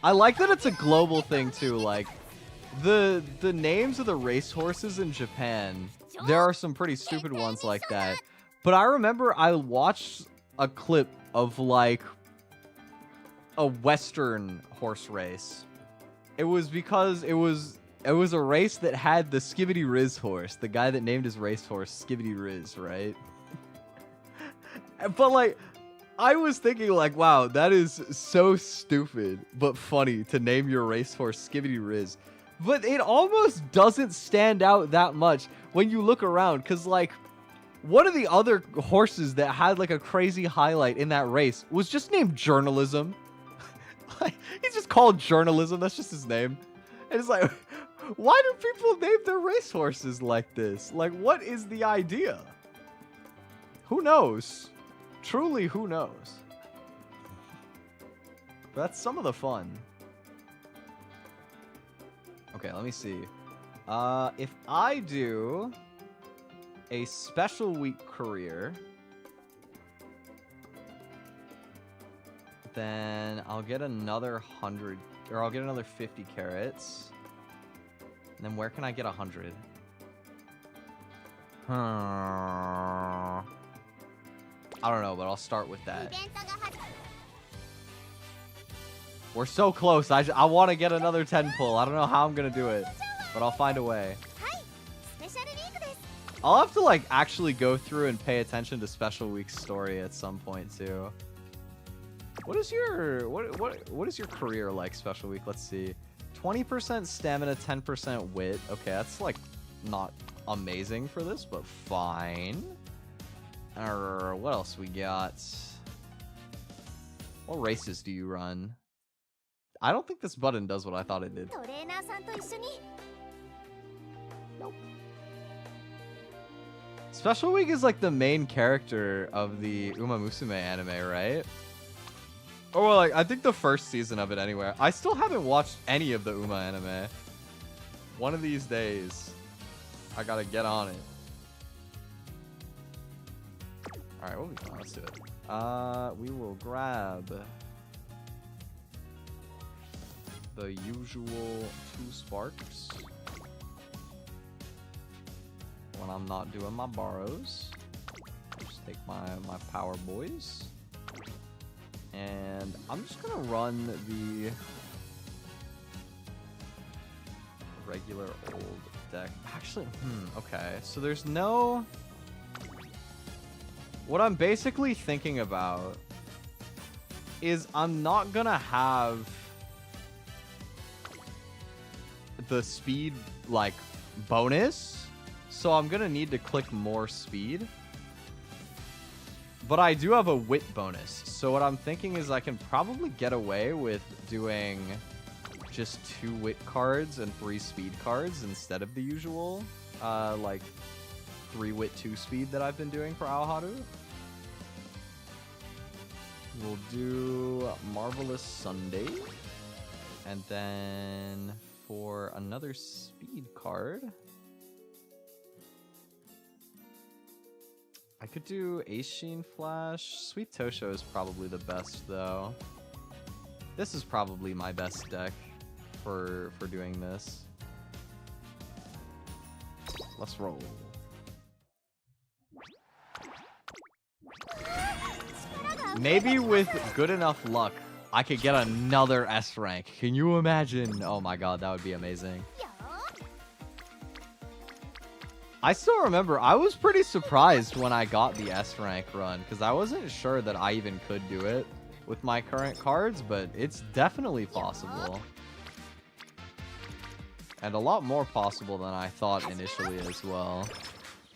I like that it's a global thing too. Like the names of the racehorses in Japan, there are some pretty stupid ones like that. But I remember I watched a clip of like a Western horse race. It was because it was a race that had the Skibidi Riz horse, the guy that named his racehorse Skibidi Riz, right? But like, I was thinking like, wow, that is so stupid but funny to name your racehorse Skibidi Riz. But it almost doesn't stand out that much when you look around, because like, one of the other horses that had like a crazy highlight in that race was just named Journalism. Like, he's just called Journalism. That's just his name. And it's like, why do people name their racehorses like this? Like, what is the idea? Who knows? Truly, who knows? But that's some of the fun. Okay, let me see. If I do a special week career, Then I'll get another 100, or I'll get another 50 carrots. And then where can I get 100? I don't know, but I'll start with that. We're so close. I want to get another 10 pull. I don't know how I'm going to do it, but I'll find a way. I'll have to like actually go through and pay attention to Special Week's story at some point too. What is your what is your career like, Special Week? Let's see. 20% stamina, 10% wit. Okay, that's like not amazing for this, but fine. What else we got? What races do you run? I don't think this button does what I thought it did. Nope. Special Week is like the main character of the Umamusume anime, right? Or like, I think the first season of it anyway. I still haven't watched any of the Uma anime. One of these days, I gotta get on it. Alright, what we got? Let's do it. We will grab the usual 2 sparks when I'm not doing my borrows. Just take my power boys. And I'm just gonna run the regular old deck. Actually, okay. So there's no... What I'm basically thinking about is I'm not gonna have the speed, like, bonus. So I'm gonna need to click more speed. But I do have a wit bonus. So what I'm thinking is I can probably get away with doing just 2 wit cards and 3 speed cards instead of the usual, like, 3 wit 2 speed that I've been doing for AOHARU. We'll do Marvelous Sunday. And then for another speed card, I could do Aishin Flash. Sweet Tosho is probably the best, though. This is probably my best deck for doing this. Let's roll. Maybe with good enough luck, I could get another S rank. Can you imagine? Oh my god, that would be amazing. I still remember, I was pretty surprised when I got the S rank run, because I wasn't sure that I even could do it with my current cards, but it's definitely possible. And a lot more possible than I thought initially as well.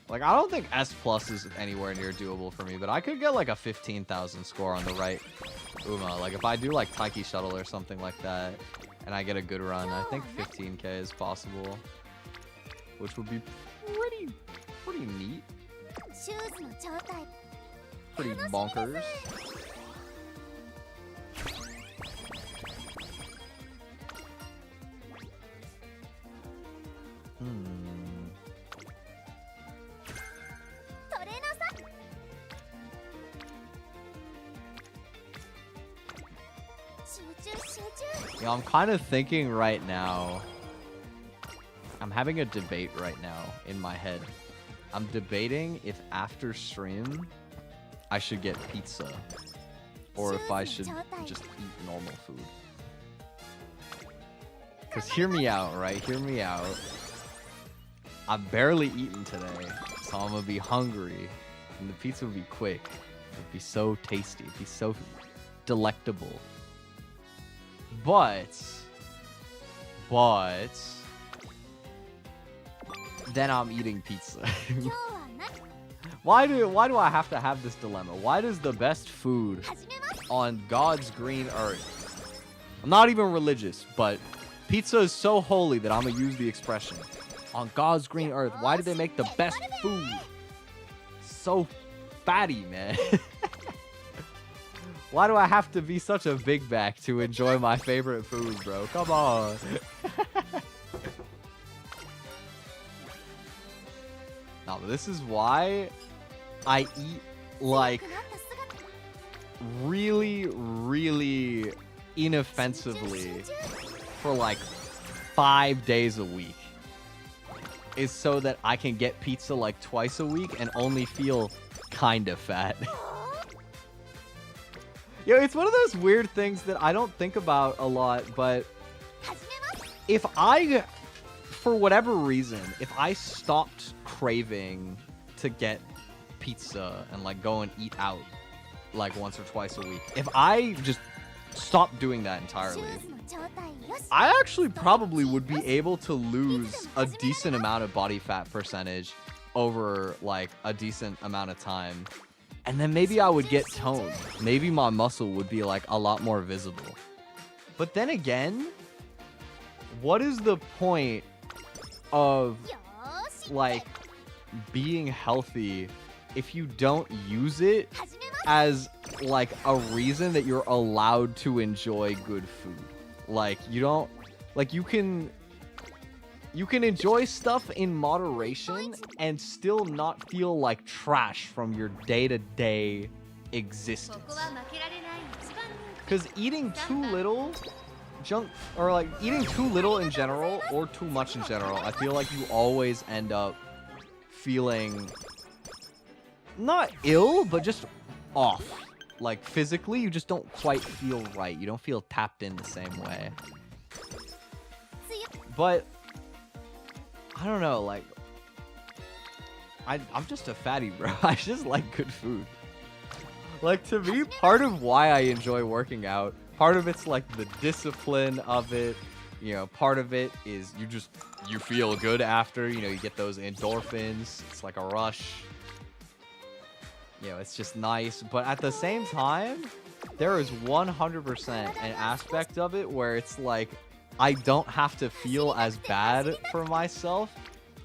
Like, I don't think S plus is anywhere near doable for me, but I could get like a 15,000 score on the right Uma. Like, if I do like Taiki Shuttle or something like that, and I get a good run, I think 15k is possible. Which would be pretty neat. Pretty bonkers. Yeah, I'm kind of thinking right now. I'm having a debate right now in my head. I'm debating if after stream I should get pizza or if I should just eat normal food. Because hear me out, right? Hear me out. I've barely eaten today, so I'm gonna be hungry. And the pizza would be quick. It would be so tasty. It'd be so delectable. But then I'm eating pizza. Why do I have to have this dilemma? Why does the best food on God's green earth, I'm not even religious, but pizza is so holy that I'm gonna use the expression, on God's green earth, why did they make the best food so fatty, man? Why do I have to be such a big back to enjoy my favorite food, bro? Come on. Now, this is why I eat, like, really, really inoffensively for like 5 days a week is so that I can get pizza like twice a week and only feel kind of fat. Yo, it's one of those weird things that I don't think about a lot, but if I, for whatever reason, if I stopped craving to get pizza and like go and eat out like once or twice a week, if I just stopped doing that entirely, I actually probably would be able to lose a decent amount of body fat percentage over like a decent amount of time. And then maybe I would get toned. Maybe my muscle would be like a lot more visible. But then again, what is the point of like being healthy if you don't use it as like a reason that you're allowed to enjoy good food? Like you don't, like you can enjoy stuff in moderation and still not feel like trash from your day-to-day existence. Because eating too little junk, or like eating too little in general or too much in general, I feel like you always end up feeling not ill, but just off. Like physically, you just don't quite feel right. You don't feel tapped in the same way. But I don't know, like, I'm just a fatty, bro. I just like good food. Like, to me, part of why I enjoy working out, part of it's like the discipline of it, you know, part of it is you feel good after, you know, you get those endorphins. It's like a rush. You know, it's just nice. But at the same time, there is 100% an aspect of it where it's like, I don't have to feel as bad for myself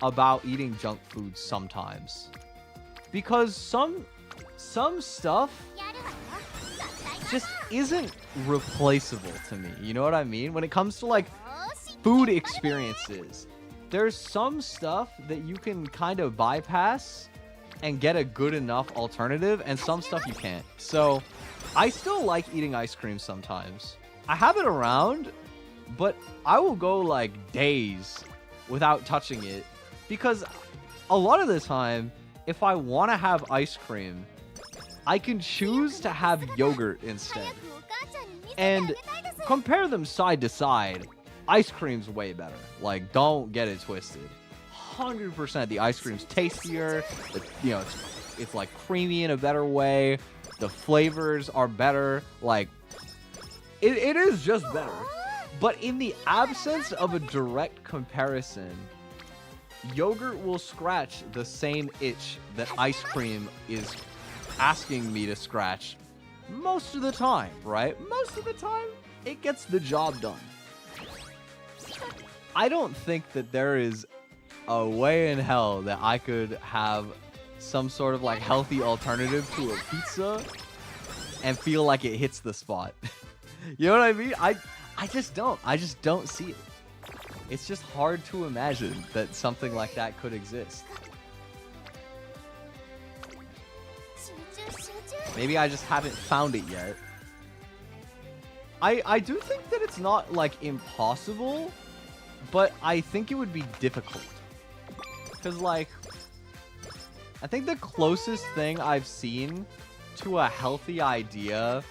about eating junk food sometimes. Because some stuff just isn't replaceable to me. You know what I mean? When it comes to like food experiences, there's some stuff that you can kind of bypass and get a good enough alternative, and some stuff you can't. So I still like eating ice cream sometimes. I have it around, but I will go like days without touching it because a lot of the time, if I want to have ice cream, I can choose to have yogurt instead. And compare them side to side, ice cream's way better. Like, don't get it twisted. 100% the ice cream's tastier. You know, it's like creamy in a better way. The flavors are better. Like, it is just better. But in the absence of a direct comparison, yogurt will scratch the same itch that ice cream is asking me to scratch most of the time, right? Most of the time, it gets the job done. I don't think that there is a way in hell that I could have some sort of like healthy alternative to a pizza and feel like it hits the spot. You know what I mean? I just don't see it. It's just hard to imagine that something like that could exist. Maybe I just haven't found it yet. I do think that it's not like impossible, but I think it would be difficult. Because like, I think the closest thing I've seen to a healthy idea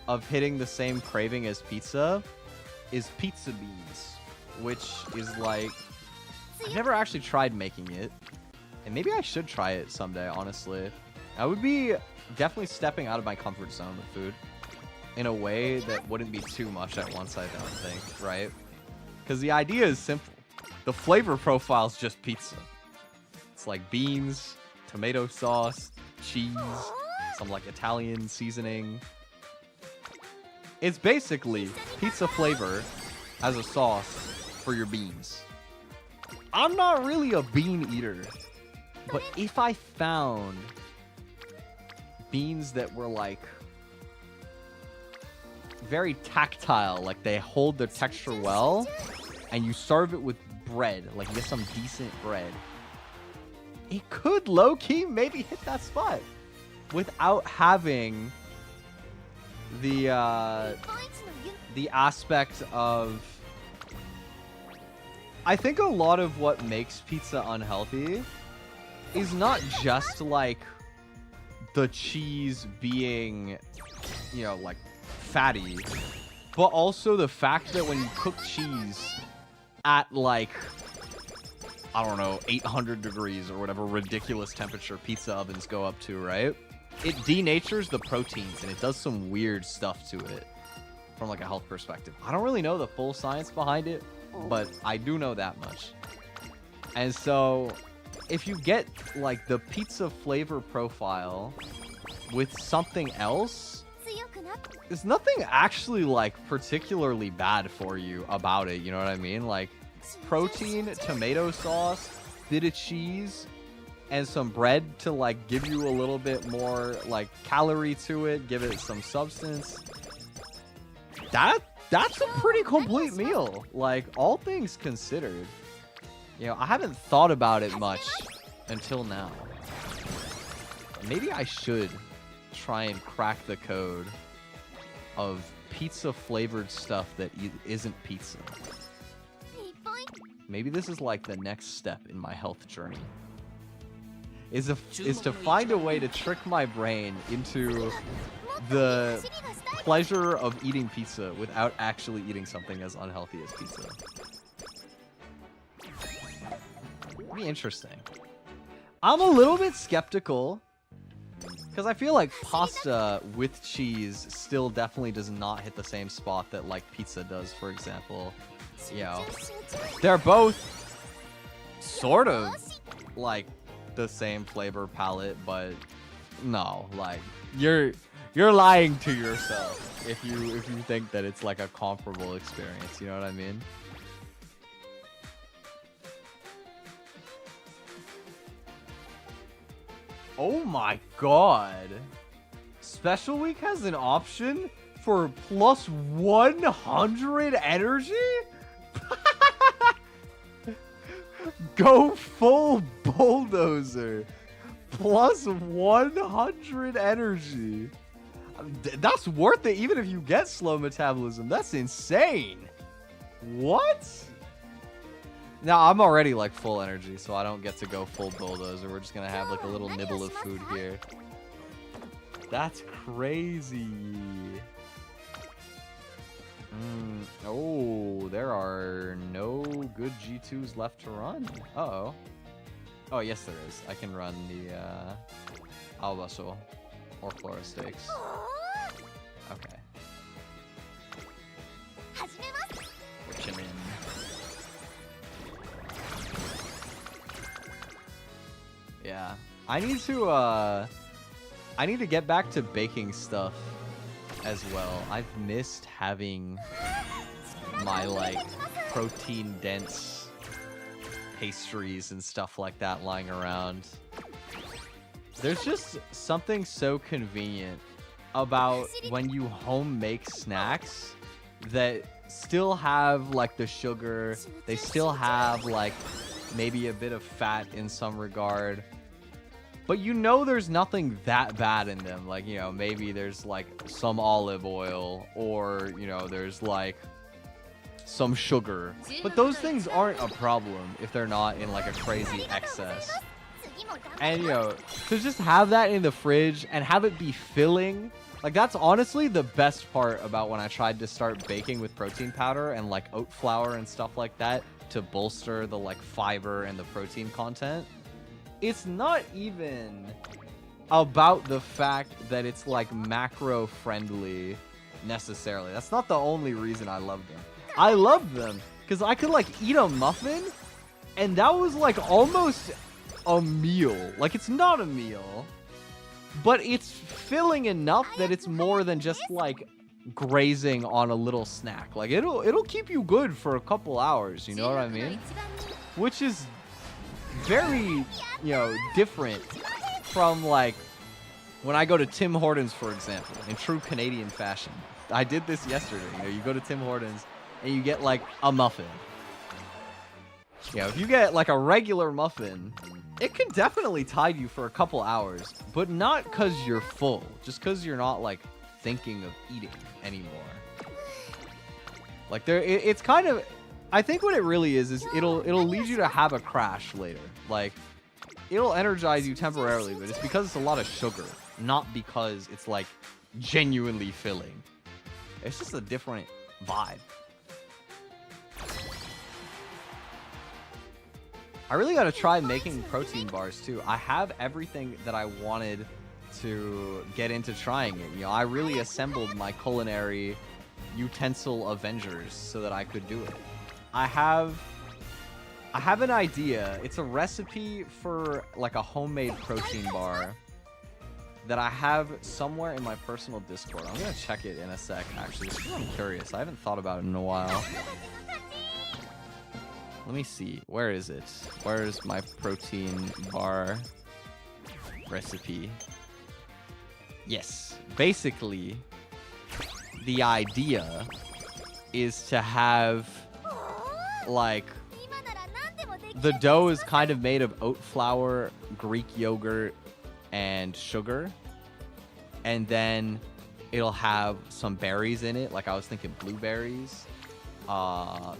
of hitting the same craving as pizza is pizza beans, which is like, I've never actually tried making it, and maybe I should try it someday, honestly. I would be definitely stepping out of my comfort zone with food in a way that wouldn't be too much at once, I don't think, right? Because the idea is simple. The flavor profile is just pizza. It's like beans, tomato sauce, cheese, some like Italian seasoning. It's basically pizza flavor as a sauce for your beans. I'm not really a bean eater, but if I found beans that were like very tactile, like they hold their texture well, and you serve it with bread, like you get some decent bread, it could low-key maybe hit that spot without having the aspect of, I think a lot of what makes pizza unhealthy is not just like the cheese being, you know, like fatty, but also the fact that when you cook cheese at like, I don't know, 800 degrees or whatever ridiculous temperature pizza ovens go up to, right? It denatures the proteins and it does some weird stuff to it from like a health perspective. I don't really know the full science behind it, but I do know that much. And so if you get like the pizza flavor profile with something else, there's nothing actually like particularly bad for you about it, you know what I mean? Like protein, tomato sauce, bit of cheese, and some bread to like give you a little bit more like calorie to it, give it some substance. That's a pretty complete meal, like all things considered. You know, I haven't thought about it much until now. Maybe I should try and crack the code of pizza flavored stuff that isn't pizza. Maybe this is like the next step in my health journey. Is to find a way to trick my brain into the pleasure of eating pizza without actually eating something as unhealthy as pizza. Be interesting. I'm a little bit skeptical because I feel like pasta with cheese still definitely does not hit the same spot that like pizza does, for example. You know, they're both sort of like the same flavor palette, but no, like you're lying to yourself if you think that it's like a comparable experience, you know what I mean? Oh my god. Special Week has an option for plus 100 energy? Go full bulldozer. Plus 100 energy. That's worth it even if you get slow metabolism. That's insane. What? Now, I'm already like full energy, so I don't get to go full bulldozer. We're just gonna have like a little nibble of food here. That's crazy. Oh, there are no good G2s left to run. Uh-oh. Oh, yes, there is. I can run the Albaso or Flora Stakes. Okay. We're chilling. Yeah. I need to get back to baking stuff as well. I've missed having my like protein dense pastries and stuff like that lying around. There's just something so convenient about when you home make snacks that still have like the sugar, they still have like maybe a bit of fat in some regard, but you know there's nothing that bad in them. Like, you know, maybe there's like some olive oil or, you know, there's like some sugar. But those things aren't a problem if they're not in like a crazy excess. And, you know, to just have that in the fridge and have it be filling, like that's honestly the best part about when I tried to start baking with protein powder and like oat flour and stuff like that to bolster the like fiber and the protein content. It's not even about the fact that it's like macro friendly necessarily. That's not the only reason I love them. I love them because I could like eat a muffin and that was like almost a meal. Like it's not a meal, but it's filling enough that it's more than just like grazing on a little snack. Like it'll keep you good for a couple hours, you know what I mean? Which is very, you know, different from like when I go to Tim Hortons, for example, in true Canadian fashion. I did this yesterday. You know, you go to Tim Hortons and you get like a muffin. You know, if you get like a regular muffin, it can definitely tide you for a couple hours, but not because you're full, just because you're not like thinking of eating anymore. Like it's kind of, I think what it really is it'll lead you to have a crash later. Like it'll energize you temporarily, but it's because it's a lot of sugar, not because it's like genuinely filling. It's just a different vibe. I really gotta try making protein bars too. I have everything that I wanted to get into trying it. You know, I really assembled my culinary utensil Avengers so that I could do it. I have an idea. It's a recipe for like a homemade protein bar that I have somewhere in my personal Discord. I'm gonna check it in a sec, actually. I'm curious. I haven't thought about it in a while. Let me see. Where is it? Where is my protein bar recipe? Yes. Basically, the idea is to have, like, the dough is kind of made of oat flour, Greek yogurt, and sugar. And then it'll have some berries in it. Like, I was thinking blueberries.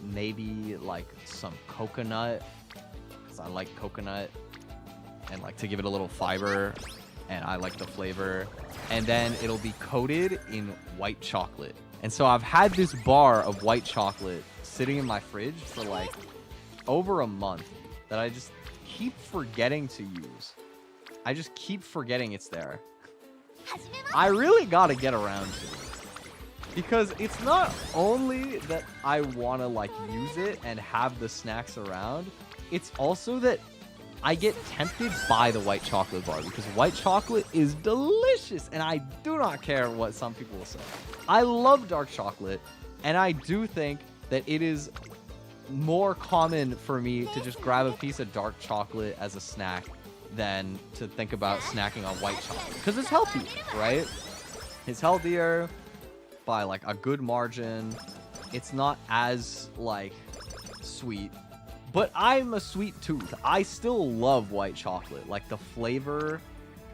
Maybe like some coconut, because I like coconut, and like to give it a little fiber, and I like the flavor. And then it'll be coated in white chocolate. And so I've had this bar of white chocolate sitting in my fridge for like over a month that I just keep forgetting to use. I just keep forgetting it's there. I really gotta get around to it. Because it's not only that I want to like use it and have the snacks around, it's also that I get tempted by the white chocolate bar because white chocolate is delicious and I do not care what some people will say. I love dark chocolate, and I do think that it is more common for me to just grab a piece of dark chocolate as a snack than to think about snacking on white chocolate, because it's healthier, right? It's healthier by like a good margin. It's not as like sweet, but I'm a sweet tooth. I still love white chocolate. Like the flavor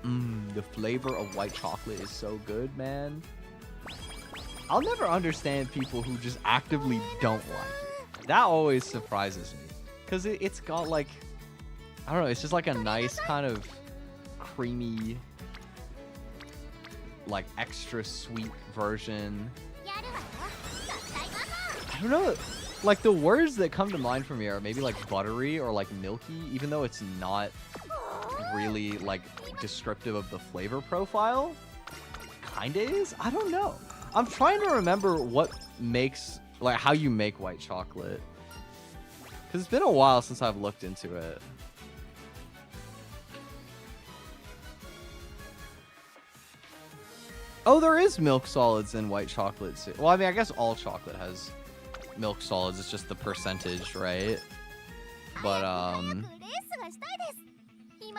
of white chocolate is so good, man. I'll never understand people who just actively don't like it. That always surprises me, because it's got like, I don't know, it's just like a nice kind of creamy, like extra sweet version. I don't know, like the words that come to mind for me are maybe like buttery or like milky, even though it's not really like descriptive of the flavor profile. Kinda is? I don't know. I'm trying to remember what makes, like how you make white chocolate, because it's been a while since I've looked into it. Oh, there is milk solids in white chocolate too. Well, I mean, I guess all chocolate has milk solids. It's just the percentage, right? But,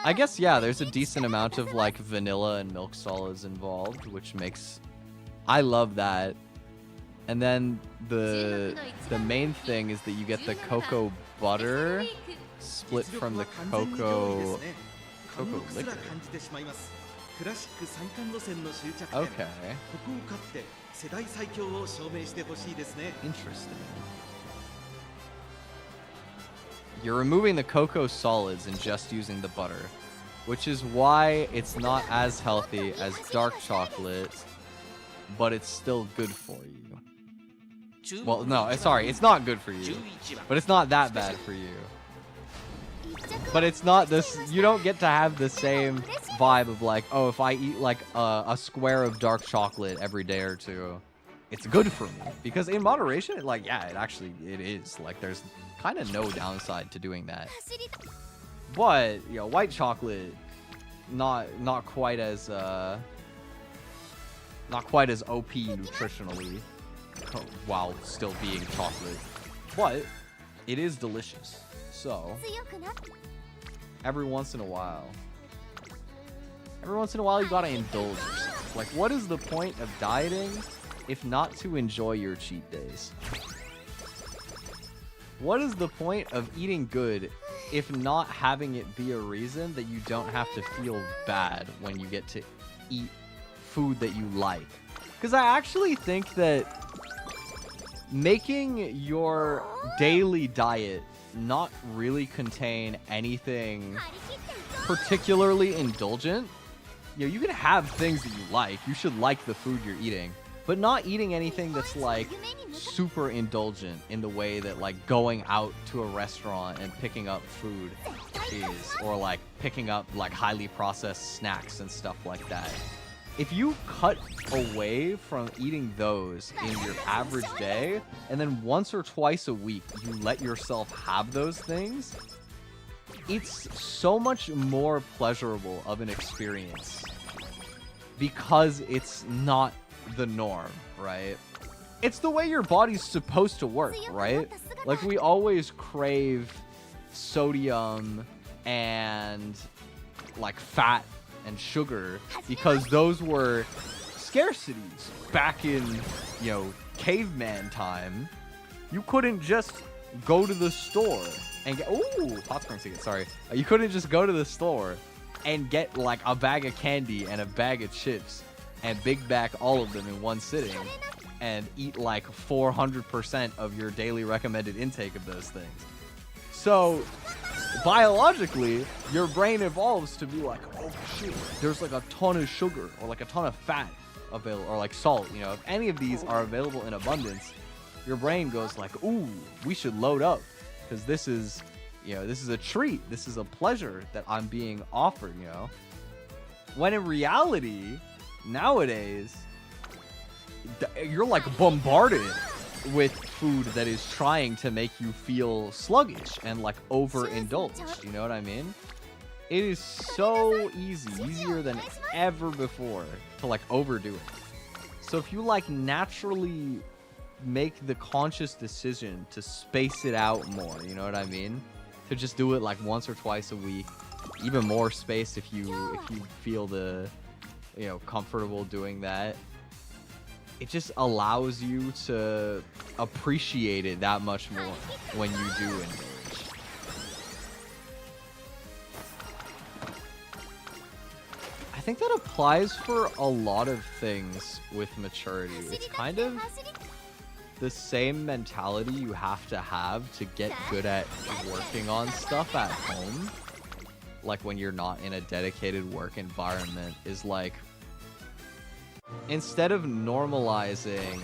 I guess, yeah, there's a decent amount of, like, vanilla and milk solids involved, which makes... I love that. And then the main thing is that you get the cocoa butter split from the cocoa liquor. Okay. Interesting. You're removing the cocoa solids and just using the butter, which is why it's not as healthy as dark chocolate, but it's still good for you. Well, no, sorry, it's not good for you, but it's not that bad for you. But it's not this, you don't get to have the same vibe of like, oh, if I eat like a square of dark chocolate every day or two, it's good for me. Because in moderation, like, yeah, it is. Like, there's kind of no downside to doing that. But, you know, white chocolate, not quite as OP nutritionally, while still being chocolate. But it is delicious. So, every once in a while you gotta indulge yourself. Like, what is the point of dieting if not to enjoy your cheat days? What is the point of eating good if not having it be a reason that you don't have to feel bad when you get to eat food that you like Because I actually think that making your daily diet not really contain anything particularly indulgent. You know, you can have things that you like. You should like the food you're eating, but not eating anything that's like super indulgent in the way that like going out to a restaurant and picking up food is, or like picking up like highly processed snacks and stuff like that. If you cut away from eating those in your average day, and then once or twice a week you let yourself have those things, it's so much more pleasurable of an experience because it's not the norm, right? It's the way your body's supposed to work, right? Like, we always crave sodium and like fat and sugar because those were scarcities back in, you know, caveman time. You couldn't just go to the store and get, ooh, popcorn ticket, sorry. You couldn't just go to the store and get like a bag of candy and a bag of chips and Big Mac all of them in one sitting and eat like 400% of your daily recommended intake of those things. So biologically, your brain evolves to be like, oh shit, there's like a ton of sugar or like a ton of fat available, or like salt, you know, if any of these are available in abundance, your brain goes like, ooh, we should load up because this is, you know, this is a treat, this is a pleasure that I'm being offered, you know. When in reality, nowadays, you're like bombarded with food that is trying to make you feel sluggish and like overindulged, you know what I mean? It is so easy, easier than ever before to like overdo it. So if you like naturally make the conscious decision to space it out more, you know what I mean? To just do it like once or twice a week, even more space if you feel the, you know, comfortable doing that. It just allows you to appreciate it that much more when you do indulge. I think that applies for a lot of things with maturity. It's kind of the same mentality you have to get good at working on stuff at home. Like when you're not in a dedicated work environment, is like, instead of normalizing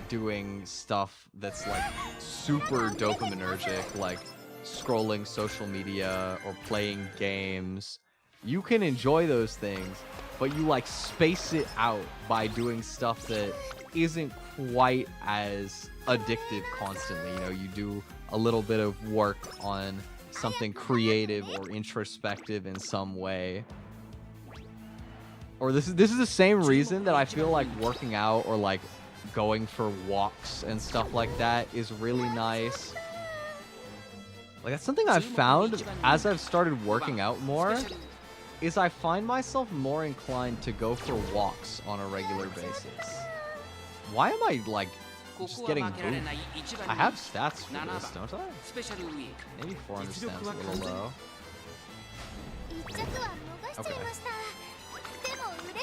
doing stuff that's like super dopaminergic, like scrolling social media or playing games, you can enjoy those things, but you like space it out by doing stuff that isn't quite as addictive constantly. You know, you do a little bit of work on something creative or introspective in some way. Or this is the same reason that I feel like working out or like going for walks and stuff like that is really nice. Like, that's something I've found as I've started working out more, is I find myself more inclined to go for walks on a regular basis. Why am I like just getting booped? I have stats for this, don't I? Maybe 400 stats a little low. Okay.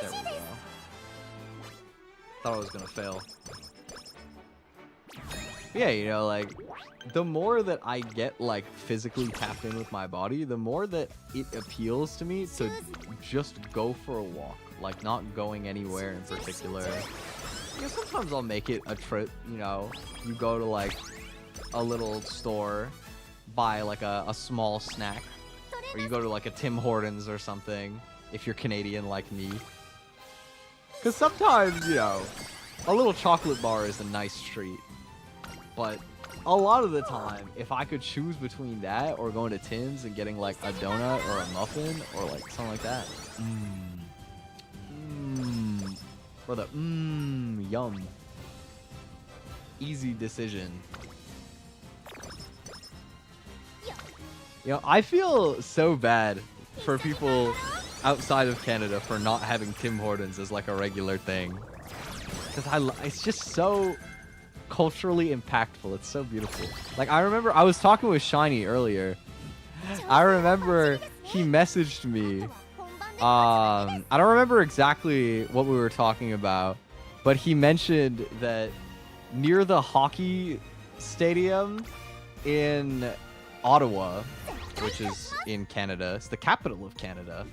There we go. Thought I was gonna fail. But yeah, you know, like, the more that I get like physically tapped in with my body, the more that it appeals to me to just go for a walk, like not going anywhere in particular. You know, sometimes I'll make it a trip, you know, you go to like a little store, buy like a small snack, or you go to like a Tim Hortons or something, if you're Canadian like me. Because sometimes, you know, a little chocolate bar is a nice treat. But a lot of the time, if I could choose between that or going to Tim's and getting like a donut or a muffin or like something like that. Or the yum. Easy decision. You know, I feel so bad for people outside of Canada for not having Tim Hortons as like a regular thing. Because it's just so culturally impactful. It's so beautiful. Like, I remember I was talking with Shiny earlier. I remember he messaged me. I don't remember exactly what we were talking about, but he mentioned that near the hockey stadium in Ottawa, which is in Canada, it's the capital of Canada.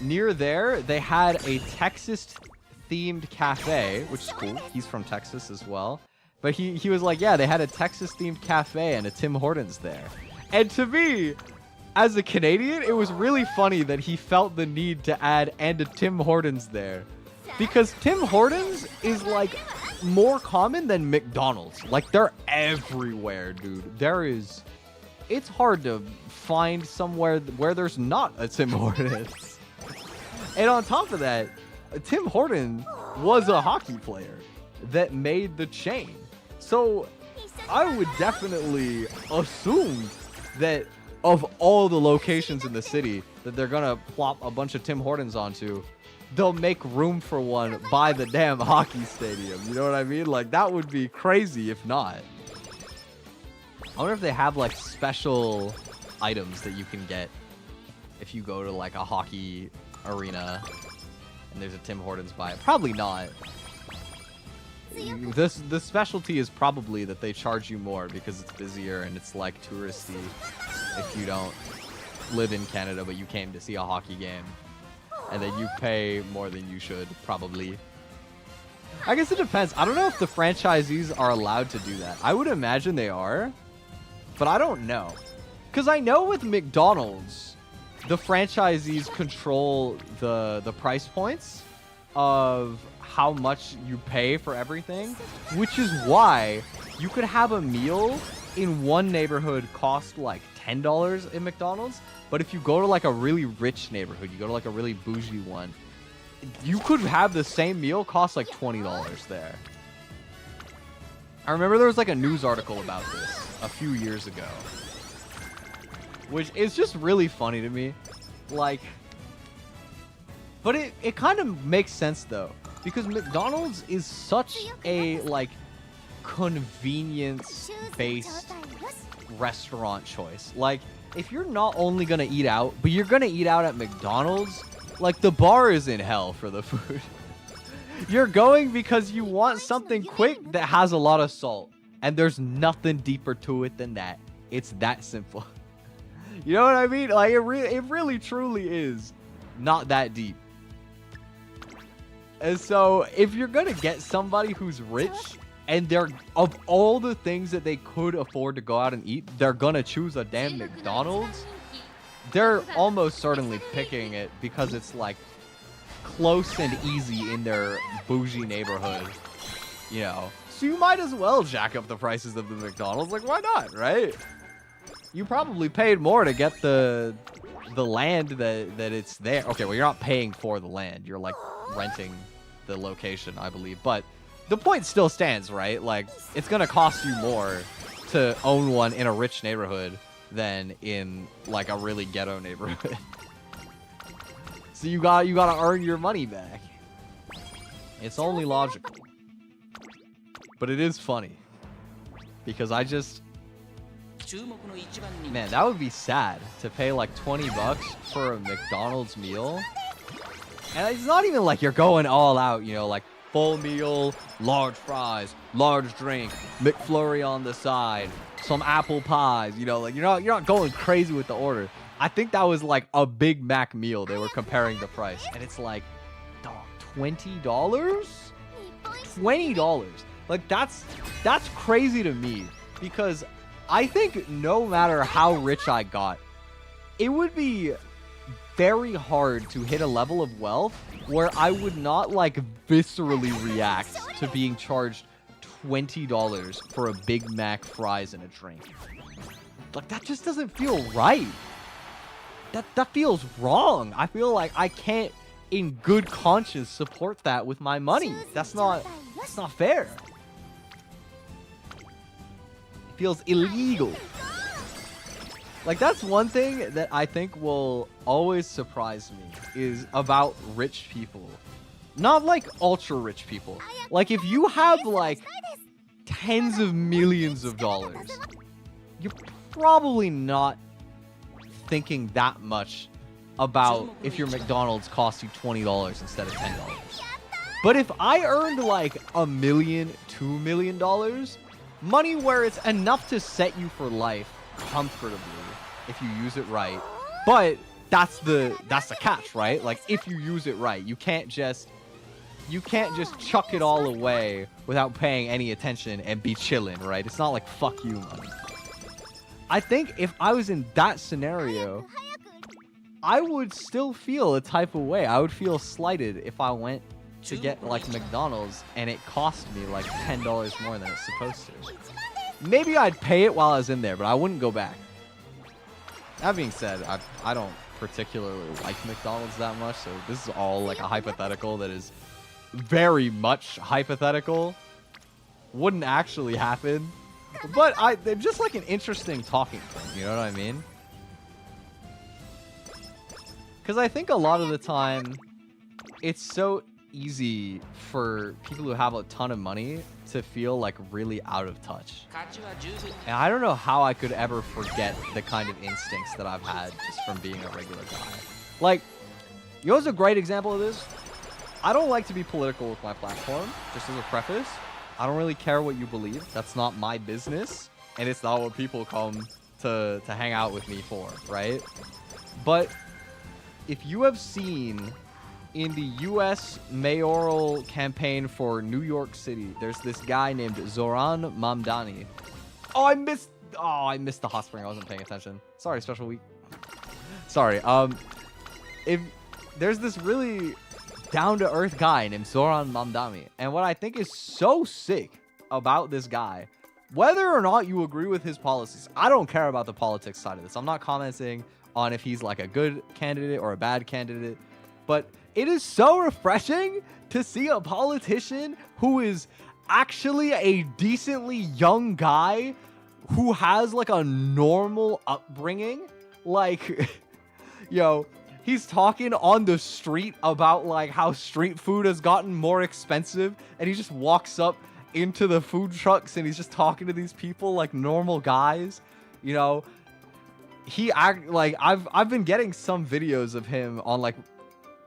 Near there, they had a Texas-themed cafe, which is cool. He's from Texas as well. But he was like, yeah, they had a Texas-themed cafe and a Tim Hortons there. And to me, as a Canadian, it was really funny that he felt the need to add and a Tim Hortons there. Because Tim Hortons is like more common than McDonald's. Like they're everywhere, dude. It's hard to find somewhere where there's not a Tim Hortons. And on top of that, Tim Horton was a hockey player that made the chain. So I would definitely assume that of all the locations in the city that they're gonna plop a bunch of Tim Hortons onto, they'll make room for one by the damn hockey stadium. You know what I mean? Like, that would be crazy if not. I wonder if they have, like, special items that you can get if you go to, like, a hockey arena and there's a Tim Hortons by it. Probably not. The specialty is probably that they charge you more because it's busier and it's, like, touristy if you don't live in Canada but you came to see a hockey game. And then you pay more than you should, probably. I guess it depends. I don't know if the franchisees are allowed to do that. I would imagine they are, but I don't know. Because I know with McDonald's, the franchisees control the price points of how much you pay for everything, which is why you could have a meal in one neighborhood cost like $10 in McDonald's, but if you go to like a really rich neighborhood, you go to like a really bougie one, you could have the same meal cost like $20 there. I remember there was like a news article about this a few years ago, which is just really funny to me. Like, but it kind of makes sense though, because McDonald's is such a like convenience-based restaurant choice. Like, if you're not only gonna eat out, but you're gonna eat out at McDonald's, like the bar is in hell for the food. You're going because you want something quick that has a lot of salt, and there's nothing deeper to it than that. It's that simple. You know what I mean? Like, it really truly is not that deep. And so if you're gonna get somebody who's rich and they're, of all the things that they could afford to go out and eat, they're gonna choose a damn McDonald's, they're almost certainly picking it because it's like close and easy in their bougie neighborhood, you know. So you might as well jack up the prices of the McDonald's. Like, why not, right? You probably paid more to get the land that it's there. Okay, well, you're not paying for the land. You're like renting the location, I believe. But the point still stands, right? Like, it's gonna cost you more to own one in a rich neighborhood than in like a really ghetto neighborhood. So you gotta earn your money back. It's only logical. But it is funny. Because I just... Man, that would be sad to pay like 20 bucks for a McDonald's meal. And it's not even like you're going all out, you know, like full meal, large fries, large drink, McFlurry on the side, some apple pies, you know, like you're not going crazy with the order. I think that was like a Big Mac meal. They were comparing the price, and it's like, dog, $20? $20. Like that's crazy to me, because I think no matter how rich I got, it would be very hard to hit a level of wealth where I would not like viscerally react to being charged $20 for a Big Mac, fries, and a drink. Like, that just doesn't feel right. That feels wrong. I feel like I can't in good conscience support that with my money. That's not fair. It feels illegal. Like, that's one thing that I think will always surprise me is about rich people. Not like ultra rich people. Like, if you have like tens of millions of dollars, you're probably not thinking that much about if your McDonald's costs you $20 instead of $10. But if I earned like $1 million, $2 million, money where it's enough to set you for life comfortably if you use it right. But that's the catch, right? Like if you use it right, you can't just chuck it all away without paying any attention and be chilling, right? It's not like fuck you money. I think if I was in that scenario, I would still feel a type of way. I would feel slighted if I went to get like McDonald's and it cost me like $10 more than it's supposed to. Maybe I'd pay it while I was in there, but I wouldn't go back. That being said, I don't particularly like McDonald's that much, so this is all like a hypothetical that is very much hypothetical. Wouldn't actually happen. But they're just like an interesting talking point, you know what I mean? Because I think a lot of the time, it's so easy for people who have a ton of money to feel like really out of touch. And I don't know how I could ever forget the kind of instincts that I've had just from being a regular guy. Like, you know what's a great example of this? I don't like to be political with my platform, just as a preface. I don't really care what you believe. That's not my business. And it's not what people come to hang out with me for, right? But if you have seen in the U.S. mayoral campaign for New York City, there's this guy named Zoran Mamdani. Oh, I missed the hot spring. I wasn't paying attention. Sorry, special week. Sorry. If there's this really down-to-earth guy named Zoran Mamdani, and what I think is so sick about this guy, whether or not you agree with his policies, I don't care about the politics side of this. I'm not commenting on if he's like a good candidate or a bad candidate, but it is so refreshing to see a politician who is actually a decently young guy who has like a normal upbringing. Like, yo, he's talking on the street about like how street food has gotten more expensive, and he just walks up into the food trucks and he's just talking to these people like normal guys. You know, I've been getting some videos of him on like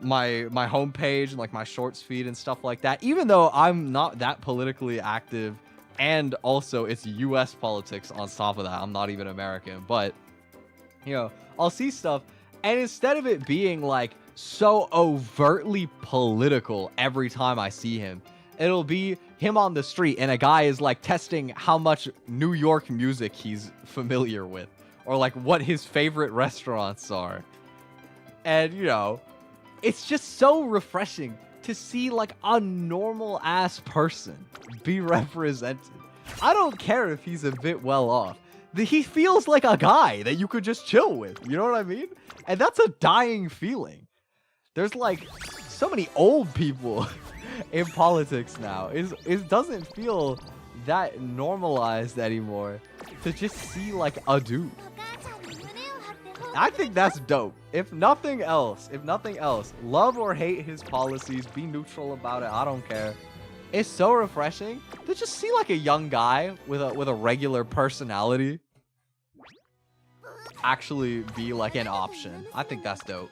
my homepage and like my shorts feed and stuff like that, even though I'm not that politically active, and also it's US politics on top of that. I'm not even American, but you know, I'll see stuff, and instead of it being like so overtly political every time I see him, it'll be him on the street and a guy is like testing how much New York music he's familiar with, or like what his favorite restaurants are. And you know, it's just so refreshing to see like a normal ass person be represented. I don't care if he's a bit well off. He feels like a guy that you could just chill with. You know what I mean? And that's a dying feeling. There's like so many old people in politics now. It doesn't feel that normalized anymore to just see like a dude. I think that's dope. If nothing else, love or hate his policies, be neutral about it. I don't care. It's so refreshing to just see like a young guy with a regular personality actually be like an option. I think that's dope.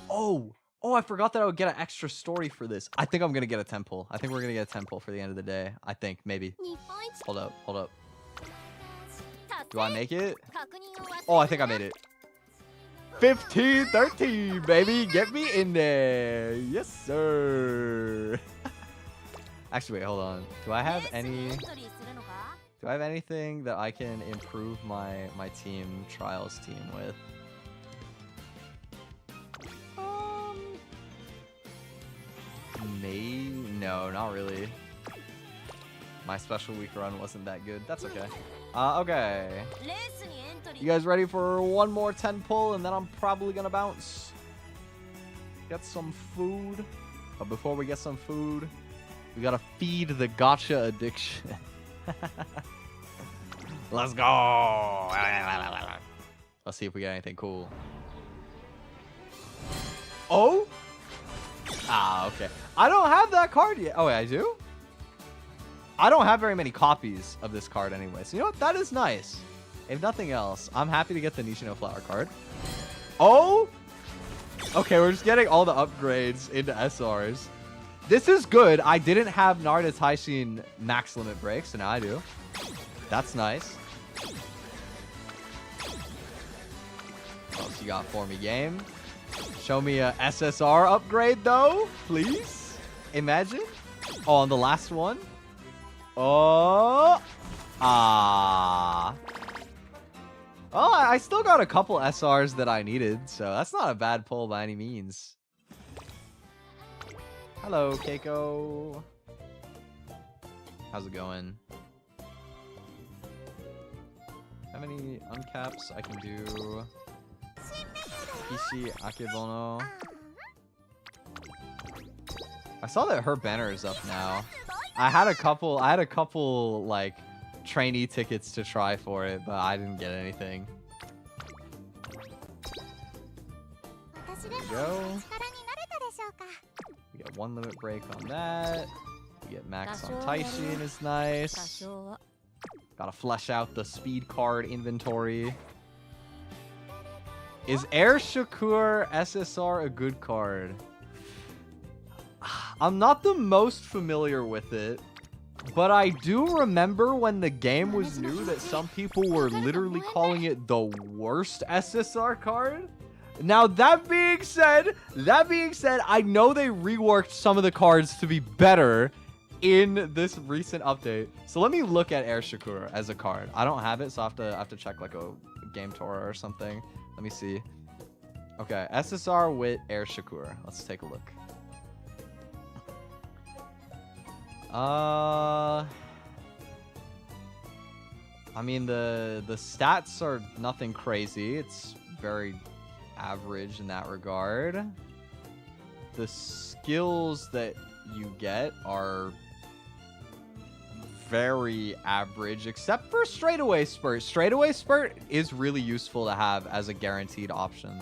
Oh, I forgot that I would get an extra story for this. I think I'm gonna get a temple. I think we're gonna get a temple for the end of the day. I think, maybe. Hold up. Do I make it? Oh, I think I made it. 1513, baby. Get me in there. Yes, sir. Actually, wait, hold on. Do I have anything that I can improve my team trials team with? No, not really. My special week run wasn't that good. That's okay. Okay. You guys ready for one more 10 pull, and then I'm probably gonna bounce. Get some food. But before we get some food, we gotta feed the gacha addiction. Let's go. Let's see if we get anything cool. Oh? Ah, okay. I don't have that card yet. Oh, wait, I do? I don't have very many copies of this card anyway. So, you know what? That is nice. If nothing else, I'm happy to get the Nishino Flower card. Oh! Okay, we're just getting all the upgrades into SRs. This is good. I didn't have Narita Taishin max limit break, so now I do. That's nice. What else you got for me, game? Show me a SSR upgrade, though, please. Imagine. Oh, on the last one. Oh. Ah. Oh, I still got a couple SRs that I needed, so that's not a bad pull by any means. Hello, Keiko. How's it going? How many uncaps I can do? Kishi Akebono. I saw that her banner is up now. I had a couple like trainee tickets to try for it, but I didn't get anything. There we go. We get 1 limit break on that. We get max on Taishin is nice. Gotta flesh out the speed card inventory. Is Air Shakur SSR a good card? I'm not the most familiar with it, but I do remember when the game was new that some people were literally calling it the worst SSR card. Now, that being said, I know they reworked some of the cards to be better in this recent update. So let me look at Air Shakur as a card. I don't have it, so I have to check like a Game Torah or something. Let me see. Okay, SSR with Air Shakur. Let's take a look. I mean, the stats are nothing crazy. It's very average in that regard. The skills that you get are very average, except for straightaway spurt. Straightaway spurt is really useful to have as a guaranteed option.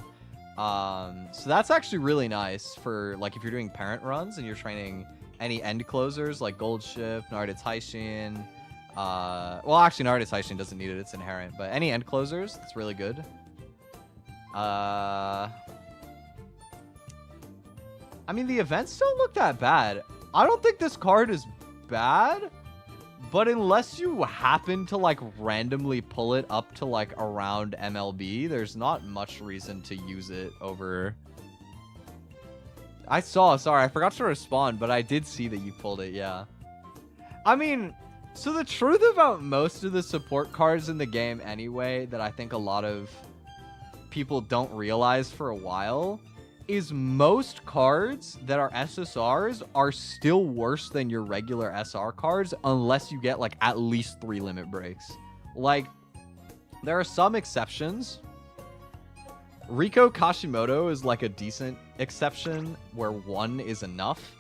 So that's actually really nice for like if you're doing parent runs and you're training any end closers like Gold Shift, Narita Taishin. Well, actually, Narita Taishin doesn't need it; it's inherent. But any end closers, it's really good. I mean, the events don't look that bad. I don't think this card is bad, but unless you happen to like randomly pull it up to like around MLB, there's not much reason to use it over. Sorry, I forgot to respond, but I did see that you pulled it, yeah. I mean, so the truth about most of the support cards in the game anyway, that I think a lot of people don't realize for a while, is most cards that are SSRs are still worse than your regular SR cards unless you get like at least 3 limit breaks. Like, there are some exceptions. Riko Kashimoto is like a decent exception where 1 is enough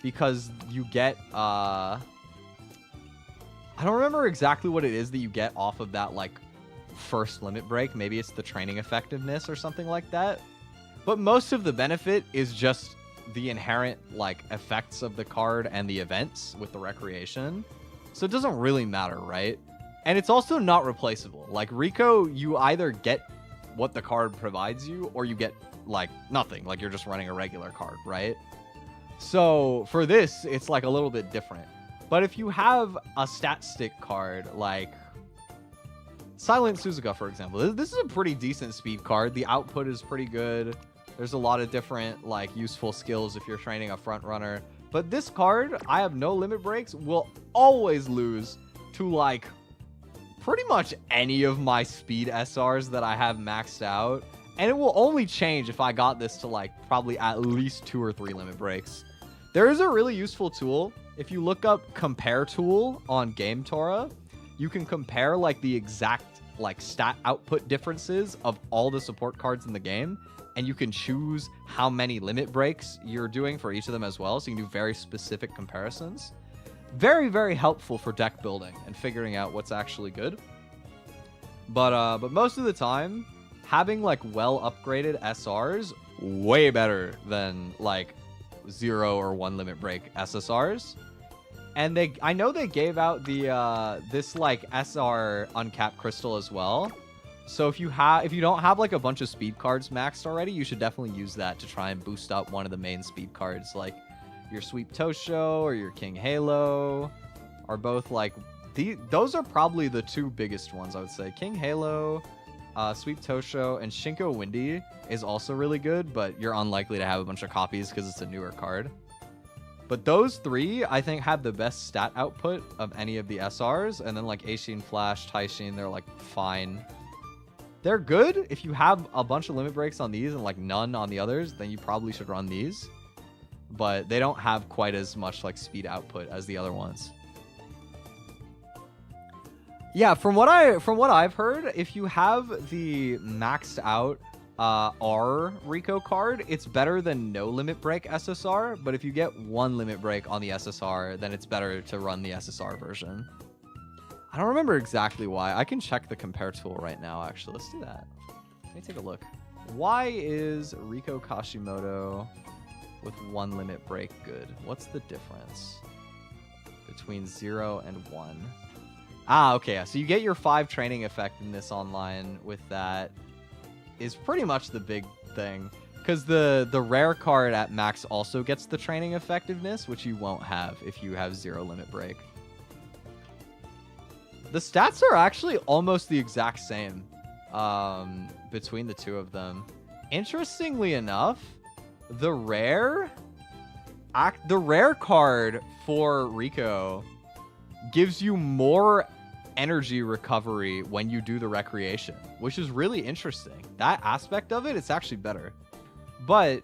because you get I don't remember exactly what it is that you get off of that like first limit break. Maybe it's the training effectiveness or something like that, but most of the benefit is just the inherent like effects of the card and the events with the recreation, so it doesn't really matter, right? And it's also not replaceable. Like Riko, you either get what the card provides you or you get like nothing, like you're just running a regular card, right? So for this, it's like a little bit different. But if you have a stat stick card like Silent Suzuka, for example, this is a pretty decent speed card. The output is pretty good. There's a lot of different like useful skills if you're training a front runner. But this card, I have no limit breaks, will always lose to like pretty much any of my speed SRs that I have maxed out. And it will only change if I got this to like probably at least 2 or 3 limit breaks. There is a really useful tool. If you look up compare tool on Game Torah, you can compare like the exact like stat output differences of all the support cards in the game. And you can choose how many limit breaks you're doing for each of them as well. So you can do very specific comparisons. Very, very helpful for deck building and figuring out what's actually good. But most of the time, having like well upgraded SRs way better than like 0 or 1 limit break SSRs. And I know they gave out the this like SR uncapped crystal as well. So if you don't have like a bunch of speed cards maxed already, you should definitely use that to try and boost up one of the main speed cards, like your Sweep Tosho or your King Halo, are both like those are probably the two biggest ones, I would say. King Halo, Sweep Tosho, and Shinko Windy is also really good, but you're unlikely to have a bunch of copies because it's a newer card. But those three, I think, have the best stat output of any of the SRs. And then like Aishin, Flash, Taishin, they're like fine. They're good. If you have a bunch of limit breaks on these and like none on the others, then you probably should run these. But they don't have quite as much like speed output as the other ones. Yeah, from what I've heard, if you have the maxed out R Rico card, it's better than no limit break SSR. But if you get one limit break on the SSR, then it's better to run the SSR version. I don't remember exactly why. I can check the compare tool right now, actually. Let's do that. Let me take a look. Why is Rico Kashimoto with one limit break good? What's the difference between 0 and 1? Ah, okay. So you get your 5 training effectiveness online with that is pretty much the big thing. Because the rare card at max also gets the training effectiveness, which you won't have if you have 0 limit break. The stats are actually almost the exact same between the two of them. Interestingly enough, the rare card for Rico gives you more energy recovery when you do the recreation, which is really interesting. That aspect of it, it's actually better. But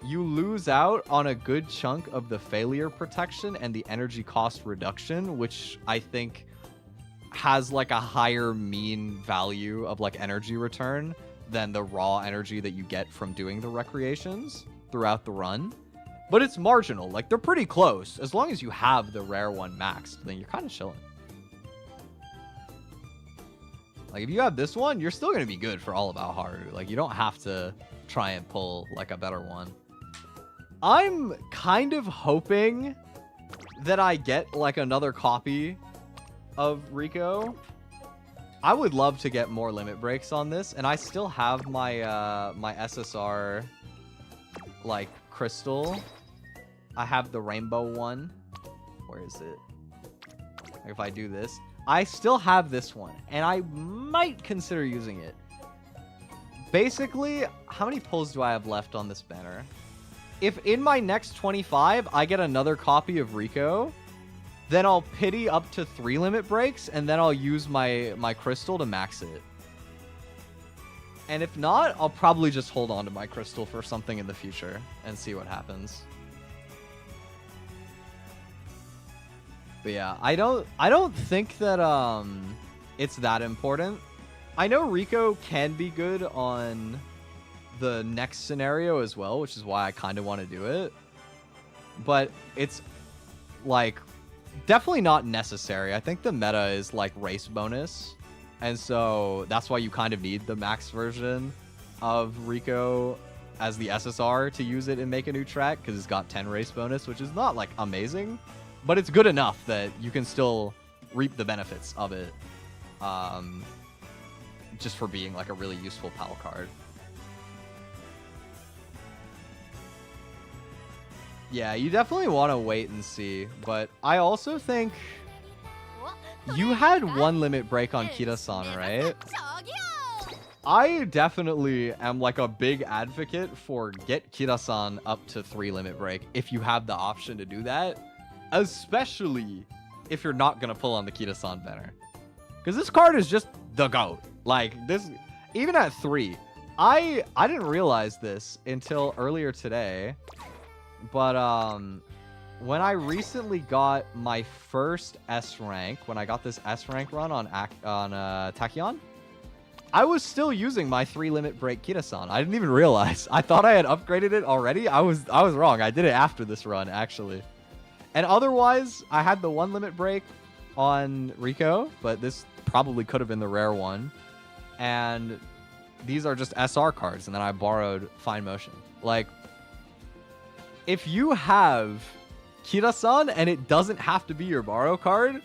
you lose out on a good chunk of the failure protection and the energy cost reduction, which I think has like a higher mean value of like energy return than the raw energy that you get from doing the recreations throughout the run. But it's marginal. Like, they're pretty close. As long as you have the rare one maxed, then you're kind of chilling. Like, if you have this one, you're still going to be good for all of AOHARU. Like, you don't have to try and pull like a better one. I'm kind of hoping that I get like another copy of Rico. I would love to get more limit breaks on this, and I still have my my SSR like crystal. I have the rainbow one. Where is it? If I do this, I still have this one, and I might consider using it. Basically, how many pulls do I have left on this banner? If in my next 25 I get another copy of Rico, then I'll pity up to 3 limit breaks, and then I'll use my crystal to max it. And if not, I'll probably just hold on to my crystal for something in the future and see what happens. But yeah, I don't think that it's that important. I know Rico can be good on the next scenario as well, which is why I kind of want to do it. But it's like definitely not necessary. I think the meta is like race bonus, and so that's why you kind of need the max version of Rico as the SSR to use it and make a new track, because it's got 10 race bonus, which is not like amazing, but it's good enough that you can still reap the benefits of it, just for being like a really useful PAL card. Yeah, you definitely want to wait and see, but I also think you had 1 limit break on Kira-san, right? I definitely am like a big advocate for get Kira-san up to 3 limit break if you have the option to do that, especially if you're not going to pull on the Kira-san banner. Because this card is just the GOAT. Like, this, even at 3, I didn't realize this until earlier today. But when I recently got my first S rank, when I got this S rank run on Tachyon, I was still using my 3 limit break Kira-san. I didn't even realize. I thought I had upgraded it already. I was wrong. I did it after this run, actually. And otherwise, I had the 1 limit break on Rico, but this probably could have been the rare one. And these are just SR cards, and then I borrowed Fine Motion. Like, if you have Kira-san and it doesn't have to be your borrow card,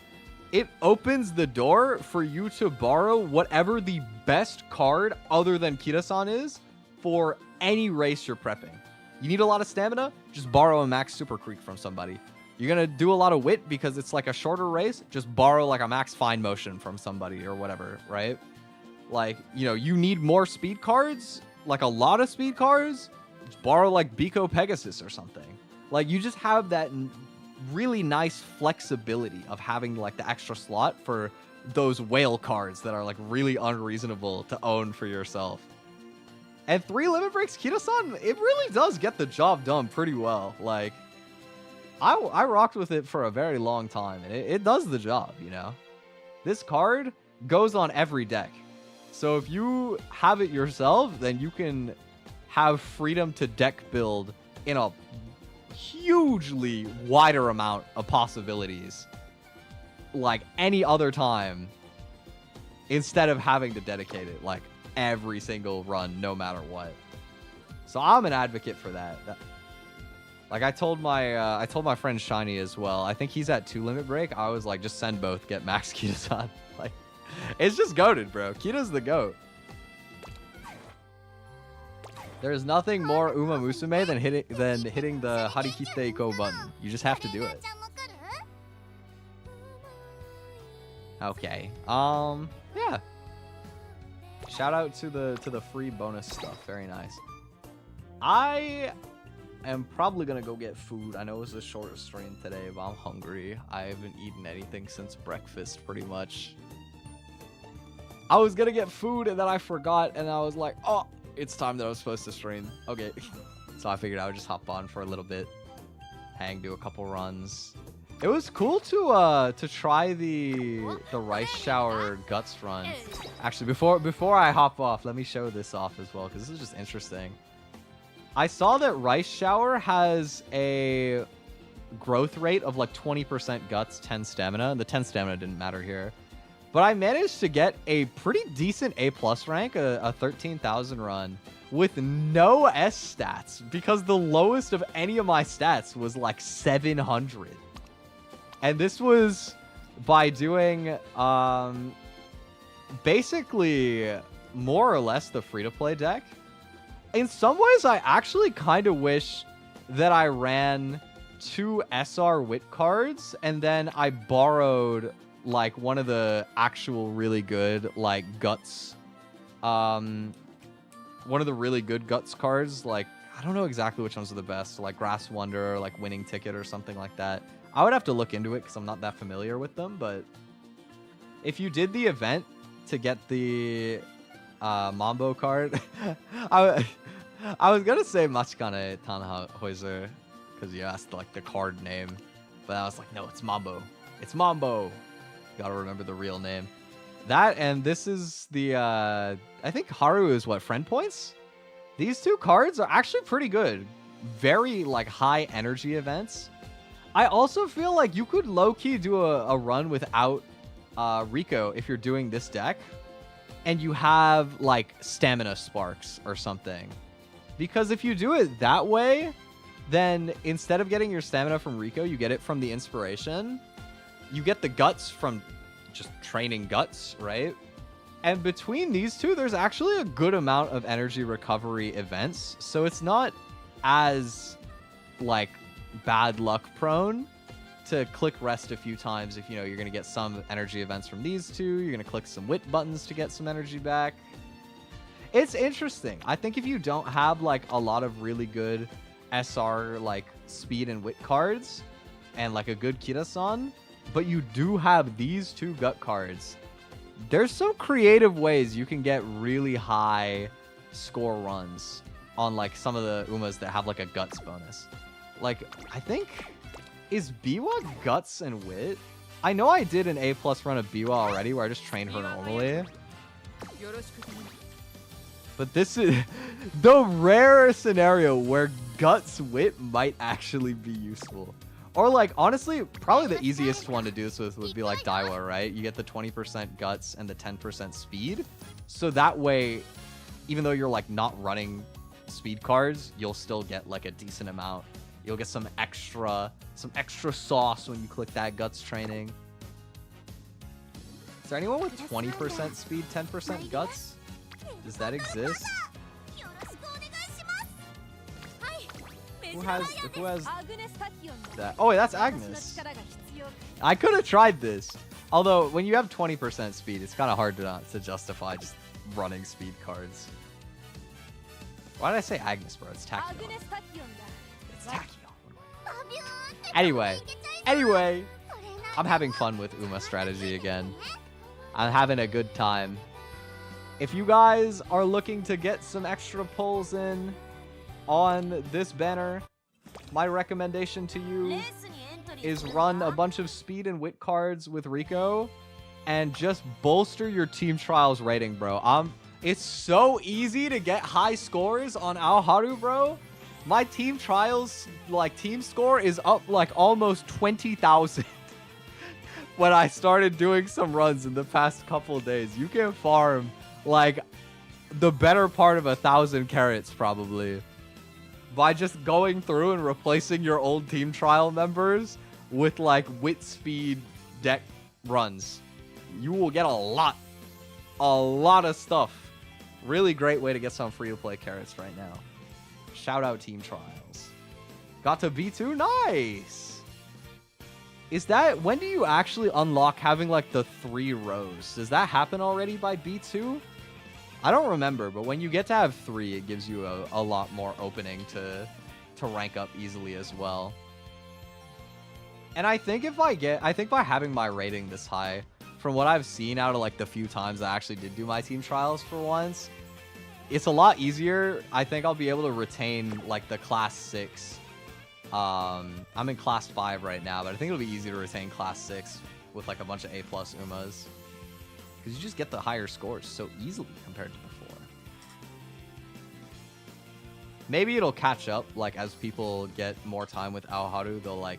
it opens the door for you to borrow whatever the best card other than Kira-san is for any race you're prepping. You need a lot of stamina? Just borrow a max Super Creek from somebody. You're going to do a lot of wit because it's like a shorter race? Just borrow like a max fine motion from somebody or whatever, right? Like, you know, you need more speed cards, like a lot of speed cards, just borrow like Biko Pegasus or something. Like, you just have that really nice flexibility of having like the extra slot for those whale cards that are like really unreasonable to own for yourself. And 3 limit breaks Kira-san, it really does get the job done pretty well. Like, I rocked with it for a very long time, and it does the job, you know? This card goes on every deck. So if you have it yourself, then you can have freedom to deck build in a hugely wider amount of possibilities like any other time instead of having to dedicate it like every single run no matter what. So I'm an advocate for that. Like I told my friend Shiny as well. I think he's at 2 limit break. I was like, just send both, get max Kita-san. Like, it's just goated, bro. Kita's the goat. There's nothing more Umamusume than hitting the Harikite Iko button. You just have to do it. Okay. Yeah. Shout out to the free bonus stuff. Very nice. I am probably gonna go get food. I know it was a short stream today, but I'm hungry. I haven't eaten anything since breakfast, pretty much. I was gonna get food and then I forgot, and I was like, oh, it's time that I was supposed to stream. Okay. So I figured I would just hop on for a little bit, hang, do a couple runs. It was cool to try the rice shower guts run. Actually, before I hop off, let me show this off as well, because this is just interesting. I saw that rice shower has a growth rate of like 20% guts, 10 stamina. The 10 stamina didn't matter here. But I managed to get a pretty decent A+ rank, a 13,000 run, with no S stats, because the lowest of any of my stats was like 700. And this was by doing basically more or less the free-to-play deck. In some ways, I actually kind of wish that I ran 2 SR wit cards and then I borrowed like one of the actual really good like guts, one of the really good guts cards. Like, I don't know exactly which ones are the best, like Grass Wonder or like Winning Ticket or something like that. I would have to look into it because I'm not that familiar with them, but if you did the event to get the Mambo card, I was gonna say Machikane Tannhäuser because you asked like the card name, but I was like, no, it's Mambo. It's Mambo. Gotta remember the real name. That, and this is the I think Haru is what, friend points? These 2 cards are actually pretty good. Very like high energy events. I also feel like you could low-key do a run without Rico if you're doing this deck and you have like stamina sparks or something. Because if you do it that way, then instead of getting your stamina from Rico, you get it from the inspiration. You get the guts from just training guts, right? And between these 2, there's actually a good amount of energy recovery events. So it's not as like bad luck prone to click rest a few times if you know you're going to get some energy events from these 2. You're going to click some wit buttons to get some energy back. It's interesting. I think if you don't have like a lot of really good SR like speed and wit cards and like a good Kira-san, but you do have these 2 gut cards, there's some creative ways you can get really high score runs on like some of the Umas that have like a guts bonus. Like, I think, is Biwa guts and wit? I know I did an A+ run of Biwa already where I just trained her normally. But this is the rare scenario where guts wit might actually be useful. Or like, honestly, probably the easiest one to do this with would be like Daiwa, right? You get the 20% guts and the 10% speed. So that way, even though you're like not running speed cards, you'll still get like a decent amount. You'll get some extra sauce when you click that guts training. Is there anyone with 20% speed, 10% guts? Does that exist? Who has that? Oh wait, that's Agnes. I could have tried this. Although, when you have 20% speed, it's kind of hard to justify just running speed cards. Why did I say Agnes, bro? It's Tachyon. It's Tachyon. Anyway, I'm having fun with Uma strategy again. I'm having a good time. If you guys are looking to get some extra pulls in on this banner, my recommendation to you is run a bunch of speed and wit cards with Rico and just bolster your team trials rating, bro. It's so easy to get high scores on AOHARU, bro. My team trials, like, team score is up like almost 20,000 when I started doing some runs in the past couple days. You can farm like the better part of 1,000 carats probably by just going through and replacing your old team trial members with like wit speed deck runs. You will get a lot of stuff. Really great way to get some free to play carats right now. Shout out team trials. Got to B2, nice. Is that, when do you actually unlock having like the 3 rows? Does that happen already by B2? I don't remember, but when you get to have 3, it gives you a lot more opening to rank up easily as well. And I think by having my rating this high, from what I've seen out of like the few times I actually did do my team trials for once, it's a lot easier. I think I'll be able to retain like the class 6. I'm in class 5 right now, but I think it'll be easy to retain class 6 with like a bunch of A+ Umas. Because you just get the higher scores so easily compared to before. Maybe it'll catch up, like as people get more time with AOHARU, they'll like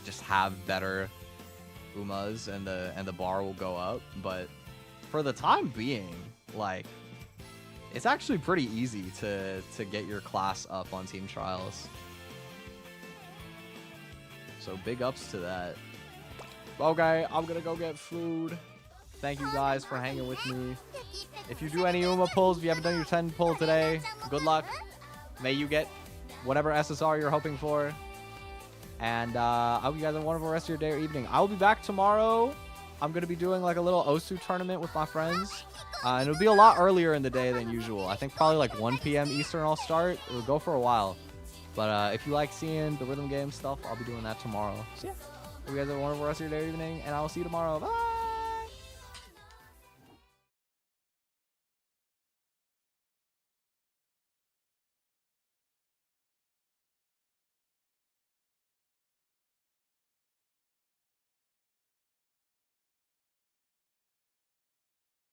just have better Umas and the bar will go up. But for the time being, like, it's actually pretty easy to get your class up on team trials. So big ups to that. Okay, I'm gonna go get food. Thank you guys for hanging with me. If you do any Uma pulls, if you haven't done your 10 pull today, good luck. May you get whatever SSR you're hoping for. And I hope you guys have a wonderful rest of your day or evening. I'll be back tomorrow. I'm going to be doing like a little Osu tournament with my friends. And it'll be a lot earlier in the day than usual. I think probably like 1 p.m. Eastern I'll start. It'll go for a while. But if you like seeing the rhythm game stuff, I'll be doing that tomorrow. So yeah, hope you guys have a wonderful rest of your day or evening. And I will see you tomorrow. Bye!